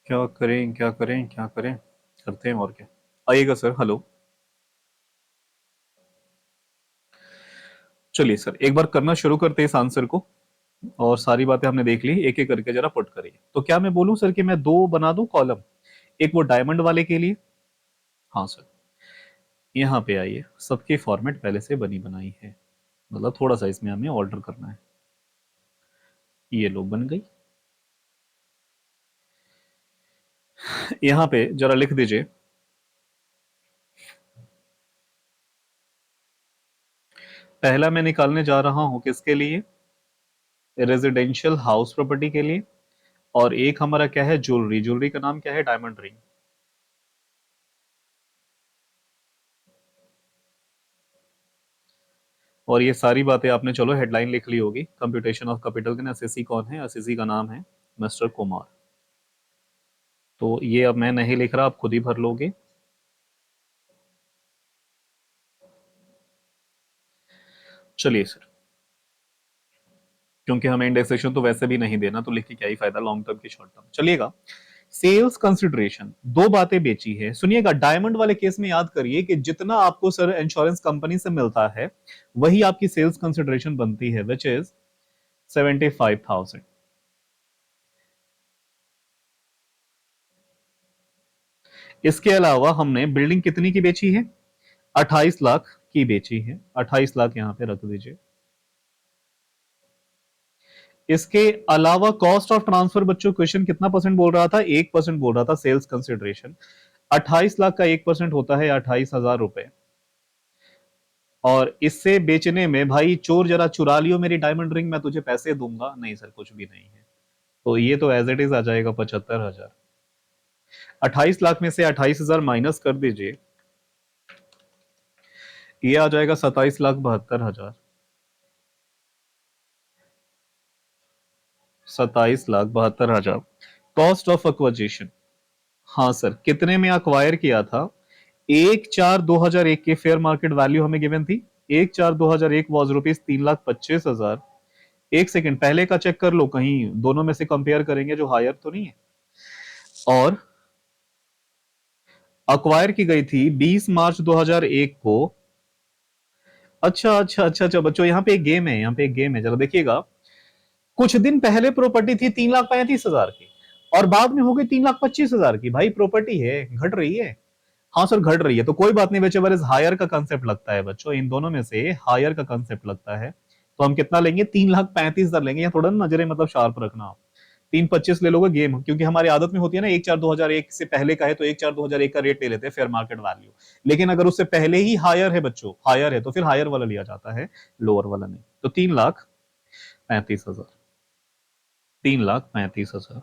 Speaker 1: क्या करें क्या करें क्या करें, करते हैं और क्या। आइएगा सर, हेलो। चलिए सर, एक बार करना शुरू करते हैं इस आंसर को, और सारी बातें हमने देख ली, एक एक करके जरा पुट करिए। तो क्या मैं बोलूं सर कि मैं दो बना दूं कॉलम, एक वो डायमंड वाले के लिए। हाँ सर, यहाँ पे आइए, सबकी फॉर्मेट पहले से बनी बनाई है, मतलब थोड़ा सा इसमें हमें ऑल्टर करना है। ये लोग बन गई, यहाँ पे जरा लिख दीजिए, पहला मैं निकालने जा रहा हूं किसके लिए, रेजिडेंशियल हाउस प्रॉपर्टी के लिए। और एक हमारा क्या है, ज्वेलरी, ज्वेलरी का नाम क्या है, डायमंड रिंग। और ये सारी बातें आपने चलो हेडलाइन लिख ली होगी, कंप्यूटेशन ऑफ कैपिटल के, असेसी कौन है, असेसी का नाम है मिस्टर कुमार। तो ये अब मैं नहीं लिख रहा, आप खुद ही भर लोगे। चलिए सर, क्योंकि हमें इंडेक्सेशन तो वैसे भी नहीं देना, तो लिख के क्या ही फायदा लॉन्ग टर्म की शॉर्ट टर्म। चलिएगा, सेल्स कंसिडरेशन, दो बातें बेची है। सुनिएगा, डायमंड वाले केस में याद करिए कि जितना आपको सर इंश्योरेंस कंपनी से मिलता है वही आपकी सेल्स कंसिडरेशन बनती है, विच इज 75,000। इसके अलावा हमने बिल्डिंग कितनी की बेची है? 28 लाख की बेची है। 28 लाख यहां पे रख दीजिए। इसके अलावा कॉस्ट ऑफ ट्रांसफर, बच्चों क्वेश्चन कितना परसेंट बोल रहा था? 1% बोल रहा था सेल्स कंसिडरेशन। 28 लाख का 1% होता है 28,000 रुपए। और इससे बेचने में भाई चोर जरा चुरा लियो मेरी डायमंड रिंग, मैं तुझे पैसे दूंगा, नहीं सर कुछ भी नहीं है। तो ये तो एज इट इज आ जाएगा 75,000। 28 लाख में से 28,000 माइनस कर दीजिए, ये आ जाएगा 27,72,000। 27,72,000 कॉस्ट ऑफ एक्विजिशन। हाँ सर, कितने में अक्वायर किया था? 1/4/2001 के फेयर मार्केट वैल्यू हमें गिवन थी। 1/4/2001 वॉज रुपीज 3,25,000। एक सेकंड, पहले का चेक कर लो, कहीं दोनों में से कंपेयर करेंगे जो हायर तो नहीं है। और अक्वायर की गई थी 20 मार्च 2001 को। अच्छा अच्छा अच्छा अच्छा बच्चों, यहाँ पे एक गेम है, यहाँ पे एक गेम है, जरा देखिएगा। कुछ दिन पहले प्रॉपर्टी थी 3,35,000 की, और बाद में हो गई 3,25,000 की। भाई प्रॉपर्टी है, घट रही है। हाँ सर घट रही है, तो कोई बात नहीं, विचएवर इज हायर का कंसेप्ट लगता है बच्चों, इन दोनों में से हायर का कंसेप्ट लगता है। तो हम कितना लेंगे? 3,35,000 लेंगे। या थोड़ा नजरे मतलब शार्प रखना आप। 3,25 ले लोगे गेम, क्योंकि हमारी आदत में होती है ना, 1/4/2001 से पहले का है तो 1/4/2001 का रेट ले लेते हैं फेयर मार्केट वैल्यू। लेकिन अगर उससे पहले ही हायर है बच्चों, हायर है, तो फिर हायर वाला लिया जाता है, लोअर वाला नहीं। तो 3,35,000। 3,35,000।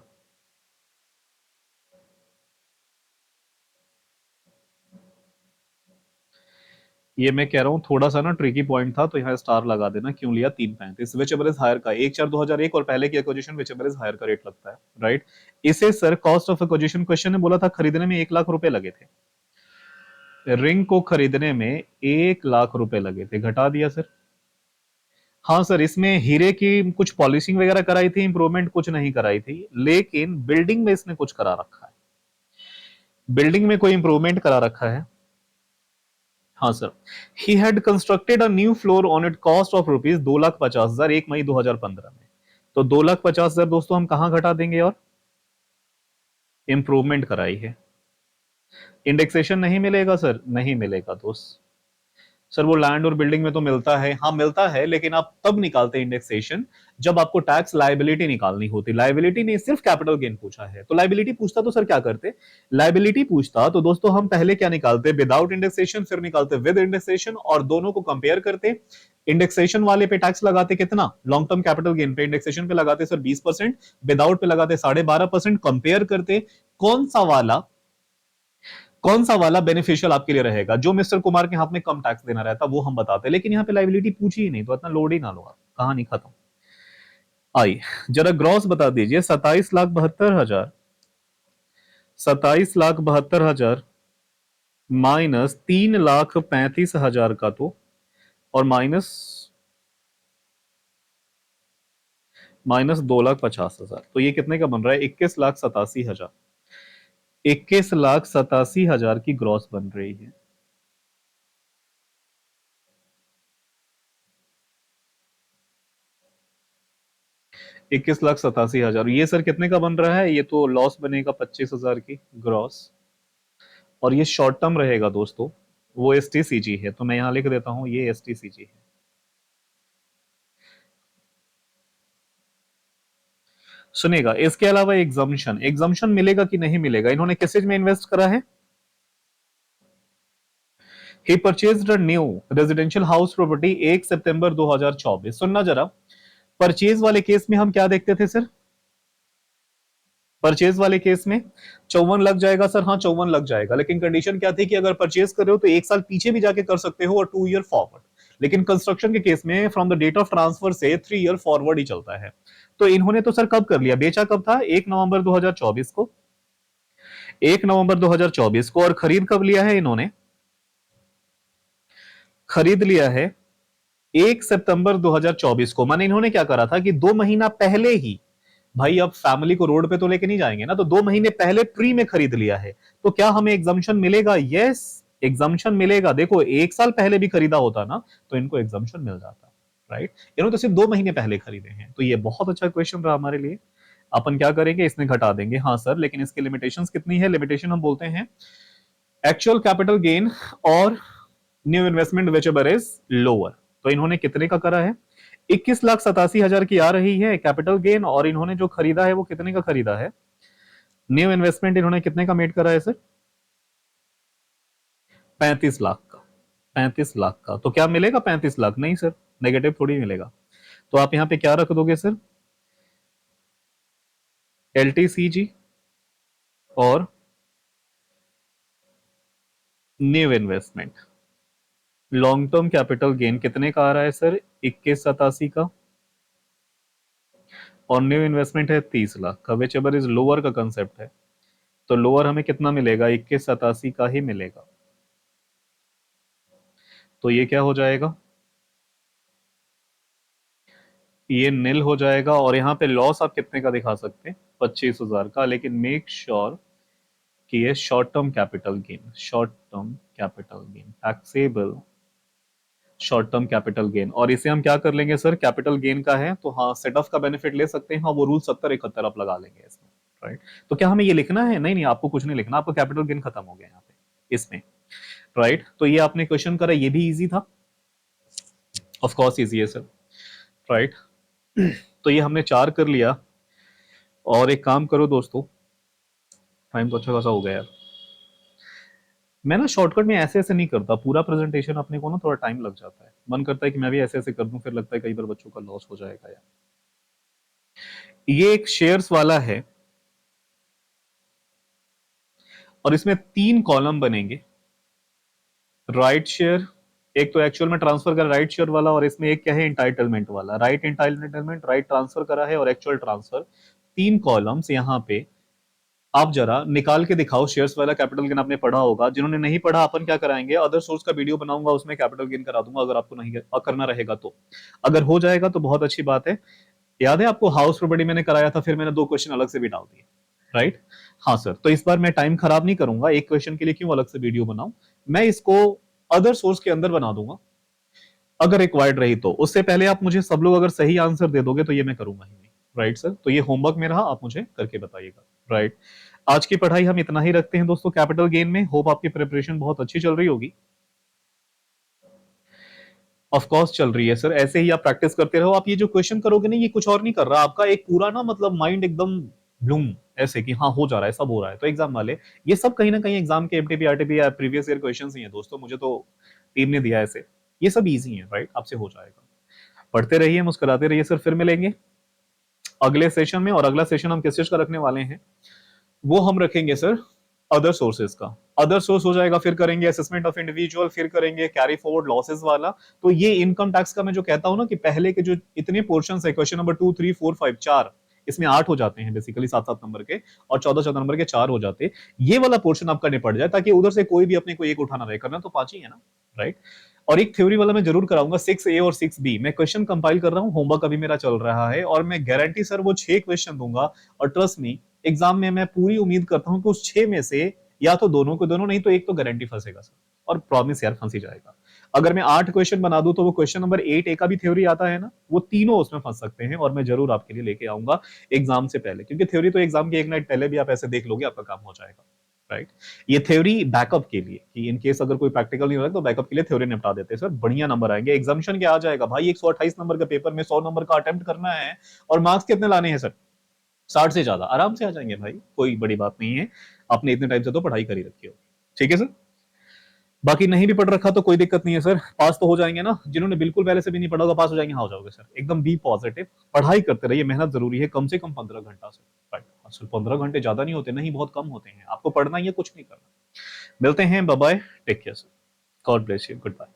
Speaker 1: ये मैं कह रहा हूं थोड़ा सा ना ट्रिकी पॉइंट था, तो यहाँ स्टार लगा देना, क्यों लिया 3,35? विच एवर इज हायर का 1/4/2001 और पहले की acquisition whichever is higher का रेट लगता है, राइट। इसे sir cost of acquisition question ने बोला था खरीदने में 1,00,000 रुपए लगे थे। रिंग को खरीदने में 1,00,000 रुपए लगे थे, घटा दिया सर। हाँ सर, इसमें हीरे की कुछ पॉलिशिंग वगैरह कराई थी, इंप्रूवमेंट कुछ नहीं कराई थी, लेकिन बिल्डिंग में इसने कुछ करा रखा है। बिल्डिंग में कोई इंप्रूवमेंट करा रखा है। हाँ sir, he had constructed a new floor on it cost of rupees 2,50,000 1 मई 2015 में। तो 2,50,000 दोस्तों हम कहां घटा देंगे? और इंप्रूवमेंट कराई है। इंडेक्सेशन नहीं मिलेगा सर, नहीं मिलेगा दोस्त। सर वो लैंड और बिल्डिंग में तो मिलता है, हाँ मिलता है, लेकिन आप तब निकालते हैं इंडेक्सेशन जब आपको टैक्स लायबिलिटी निकालनी होती। लायबिलिटी ने सिर्फ कैपिटल गेन पूछा है, तो लायबिलिटी पूछता तो सर क्या करते? लायबिलिटी पूछता तो दोस्तों हम पहले क्या निकालते? विदाउट इंडेक्सेशन, फिर निकालते विद इंडेक्सेशन, और दोनों को कंपेयर करते। इंडेक्सेशन वाले पे टैक्स लगाते कितना? लॉन्ग टर्म कैपिटल गेन पे। इंडेक्सेशन पे लगाते सर 20%, विदाउट पे लगाते 12.5%। कंपेयर करते कौन सा वाला, कौन सा वाला बेनिफिशियल आपके लिए रहेगा, जो मिस्टर कुमार के हाथ में कम टैक्स देना रहता, वो हम बताते। लेकिन यहाँ पे लाइबिलिटी पूछी ही नहीं, तो इतना लोड ही ना लो आप, कहानी खत्म। आई, जरा ग्रॉस बता दीजिए। 27,72,000, 27,72,000 माइनस 3,35,000 का, तो और माइनस 2,50,000, तो ये कितने का बन रहा है? 21,87,000। 21,87,000 की ग्रॉस बन रही है। 21,87,000, ये सर कितने का बन रहा है? ये तो लॉस बनेगा 25,000 की ग्रॉस। और ये शॉर्ट टर्म रहेगा दोस्तों, वो एस टी सी जी है, तो मैं यहां लिख देता हूं ये एस टी सी जी है। सुनेगा, इसके अलावा एग्जाम्शन, एग्जाम्शन मिलेगा कि नहीं मिलेगा? इन्होंने किस चीज में इन्वेस्ट करा है? He purchased a new residential house property 1 सितंबर 2024। सुनना जरा, परचेज वाले केस में हम क्या देखते थे सर? परचेज वाले केस में 54 लग जाएगा सर, हाँ 54 लग जाएगा, लेकिन कंडीशन क्या थी कि अगर परचेज कर रहे हो तो एक साल पीछे भी जाके कर सकते हो और 2 ईयर फॉरवर्ड। लेकिन कंस्ट्रक्शन के केस में from the date of transfer से 3 ईयर फॉरवर्ड ही चलता है। तो इन्होंने तो सर कब कर लिया? बेचा कब था? 1 नवंबर 2024 को। 1 नवंबर 2024 को। और खरीद कब लिया है इन्होंने? खरीद लिया है 1 सितंबर 2024 को, माने इन्होंने क्या करा था कि 2 महीना पहले ही, भाई अब फैमिली को रोड पे तो लेके नहीं जाएंगे ना, तो 2 महीने पहले प्री में खरीद लिया है, तो क्या हमें एग्जाम्पशन मिलेगा? यस, एग्जाम्पशन मिलेगा। देखो 1 साल पहले भी खरीदा होता ना तो इनको एग्जाम्पशन मिल जाता, राइट। इन्होंने तो सिर्फ 2 महीने पहले खरीदे हैं, तो ये बहुत अच्छा क्वेश्चन रहा हमारे लिए। अपन क्या करेंगे, इसमें घटा देंगे। हाँ सर, लेकिन इसकी लिमिटेशंस कितनी है? लिमिटेशन हम बोलते हैं एक्चुअल कैपिटल गेन और new investment whichever is lower. तो इन्होंने कितने का करा है? 21,87,000 की आ रही है कैपिटल गेन, और इन्होंने जो खरीदा है वो कितने का खरीदा है? न्यू इन्वेस्टमेंट इन्होंने कितने का मेड करा है सर? 35 लाख का। 35 लाख का, तो क्या मिलेगा 35 लाख? नहीं सर, नेगेटिव थोड़ी मिलेगा। तो आप यहां पे क्या रख दोगे सर? एलटीसीजी और new investment. Long term capital gain कितने का आ रहा है सर? 21,87 का, और न्यू इन्वेस्टमेंट है 30 लाख का, विच एवर इज लोअर का कंसेप्ट है। तो लोअर हमें कितना मिलेगा? 21,87 का ही मिलेगा। तो ये क्या हो जाएगा? ये नील हो जाएगा। और यहाँ पे लॉस आप कितने का दिखा सकते हैं? 25,000 का। लेकिन मेक श्योर कि ये short term capital gain, short term capital gain, taxable short term capital gain. और इसे हम क्या कर लेंगे सर? कैपिटल गेन का है तो हाँ, सेट ऑफ का बेनिफिट ले सकते हैं। हाँ, वो रूल 70-71 आप लगा लेंगे इसमें, राइट। तो क्या हमें ये लिखना है? नहीं नहीं, आपको कुछ नहीं लिखना, आपको कैपिटल गेन खत्म हो गया यहाँ पे इसमें, राइट। तो ये आपने क्वेश्चन करा, ये भी इजी था, ऑफ कोर्स इजी है सर, राइट। तो ये हमने 4 कर लिया। और एक काम करो दोस्तों, टाइम तो अच्छा खासा हो गया यार। मैं ना शॉर्टकट में ऐसे ऐसे नहीं करता, पूरा प्रेजेंटेशन अपने को ना थोड़ा टाइम लग जाता है, मन करता है कि मैं भी ऐसे ऐसे कर दूं, फिर लगता है कई बार बच्चों का लॉस हो जाएगा यार। ये एक शेयर्स वाला है और इसमें 3 कॉलम बनेंगे। राइट शेयर, एक तो एक्चुअल में ट्रांसफर करा राइट शेयर वाला, और इसमें एक क्या है? एंटाइटलमेंट वाला। राइट एंटाइटलमेंट, राइट ट्रांसफर करा है, और एक्चुअल ट्रांसफर। 3 कॉलम्स यहाँ पे आप जरा निकाल के दिखाओ। शेयर्स वाला कैपिटल गेन आपने पढ़ा होगा, जिन्होंने नहीं पढ़ा अपन क्या कराएंगे, अदर सोर्स का वीडियो बनाऊंगा, उसमें कैपिटल गेन करा दूंगा, अगर आपको नहीं करना रहेगा तो। अगर हो जाएगा तो बहुत अच्छी बात है। याद है आपको हाउस प्रॉपर्टी मैंने कराया था, फिर मैंने 2 क्वेश्चन अलग से भी डाल दिए, राइट। हाँ सर, तो इस बार मैं टाइम खराब नहीं करूंगा, एक क्वेश्चन के लिए क्यों अलग से वीडियो बनाऊं, मैं इसको अदर सोर्स के अंदर बना दूंगा अगर रिक्वायर्ड रही तो। उससे पहले आप मुझे सब लोग अगर सही आंसर दे दोगे तो ये मैं करूंगा ही नहीं, राइट सर। तो ये होमवर्क में रहा, आप मुझे करके बताइएगा, राइट। आज की पढ़ाई हम इतना ही रखते हैं दोस्तों कैपिटल गेन में। होप आपकी प्रिपरेशन बहुत अच्छी चल रही होगी। ऑफ कोर्स चल रही है सर, ऐसे ही आप प्रैक्टिस करते रहो। आप ये जो क्वेश्चन करोगे ना, ये कुछ और नहीं कर रहा, आपका एक पूरा ना मतलब माइंड एकदम ब्लूम, ऐसे कि हाँ हो जा रहा है, सब हो रहा है। तो एग्जाम वाले ये सब कहीं ना कहीं एग्जाम के एमटीपी आरटीपी या प्रीवियस ईयर क्वेश्चंस ही हैं दोस्तों, मुझे तो टीम ने दिया ऐसे। ये सब इजी है, राइट, आपसे हो जाएगा। पढ़ते रहिए, मुस्कुराते रहिए सर। फिर मिलेंगे अगले सेशन में। और अगला सेशन हम किस चीज का रखने वाले हैं? वो हम रखेंगे सर अदर सोर्सेज का। अदर सोर्स हो जाएगा, फिर करेंगे असेसमेंट ऑफ इंडिविजुअल, फिर करेंगे कैरी फॉरवर्ड लॉसेस वाला। तो ये इनकम टैक्स का मैं जो कहता हूं ना कि पहले के जो इतने पोर्शन है, क्वेश्चन नंबर 2 3 4 5 4, इसमें 8 हो जाते हैं बेसिकली, 7-7 नंबर के, और 14-14 नंबर के 4 हो जाते। ये वाला पोर्शन आपका निपट जाए, ताकि उधर से कोई भी अपने को एक उठाना रहे, करना तो 5 ही है ना, राइट। और एक थ्योरी वाला मैं जरूर कराऊंगा, 6A और 6B। मैं क्वेश्चन कंपाइल कर रहा हूं, होमवर्क अभी मेरा चल रहा है, और मैं गारंटी सर वो 6 क्वेश्चन दूंगा। और ट्रस्ट मी, एग्जाम में मैं पूरी उम्मीद करता हूं कि उस 6 में से या तो दोनों को दोनों, नहीं तो एक तो गारंटी फंसेगा सर। और प्रॉमिस यार, फंस ही जाएगा। अगर मैं 8 क्वेश्चन बना दूं तो वो क्वेश्चन नंबर 8A का भी थ्योरी आता है ना, वो तीनों उसमें फंस सकते हैं। और मैं जरूर आपके लिए लेके आऊंगा एग्जाम से पहले, क्योंकि थ्योरी तो एग्जाम के एक नाइट पहले भी आप ऐसे देख लोगे, आपका काम हो जाएगा, राइट। ये थ्योरी बैकअप के लिए, कि इन केस अगर कोई प्रैक्टिकल नहीं हो रहा तो बैकअप के लिए थ्योरी निपटा देते हैं सर, बढ़िया नंबर आएंगे। एग्जामिशन क्या आ जाएगा भाई, 128 नंबर का पेपर में 100 नंबर का अटेम्प्ट करना है, और मार्क्स कितने लाने हैं सर? 60 से ज्यादा आराम से आ जाएंगे भाई, कोई बड़ी बात नहीं है। आपने इतने टाइम से तो पढ़ाई करी रखी होगी, ठीक है सर। बाकी नहीं भी पढ़ रखा तो कोई दिक्कत नहीं है सर, पास तो हो जाएंगे ना। जिन्होंने बिल्कुल पहले से भी नहीं पढ़ा होगा, पास हो जाएंगे, हाँ हो जाओगे सर। एकदम बी पॉजिटिव, पढ़ाई करते रहिए, मेहनत जरूरी है, कम से कम 15 घंटा से, राइट। असल 15 घंटे ज्यादा नहीं होते, नहीं बहुत कम होते हैं। आपको पढ़ना ही है, कुछ नहीं करना। मिलते हैं, bye bye, take care sir, God bless you, good bye.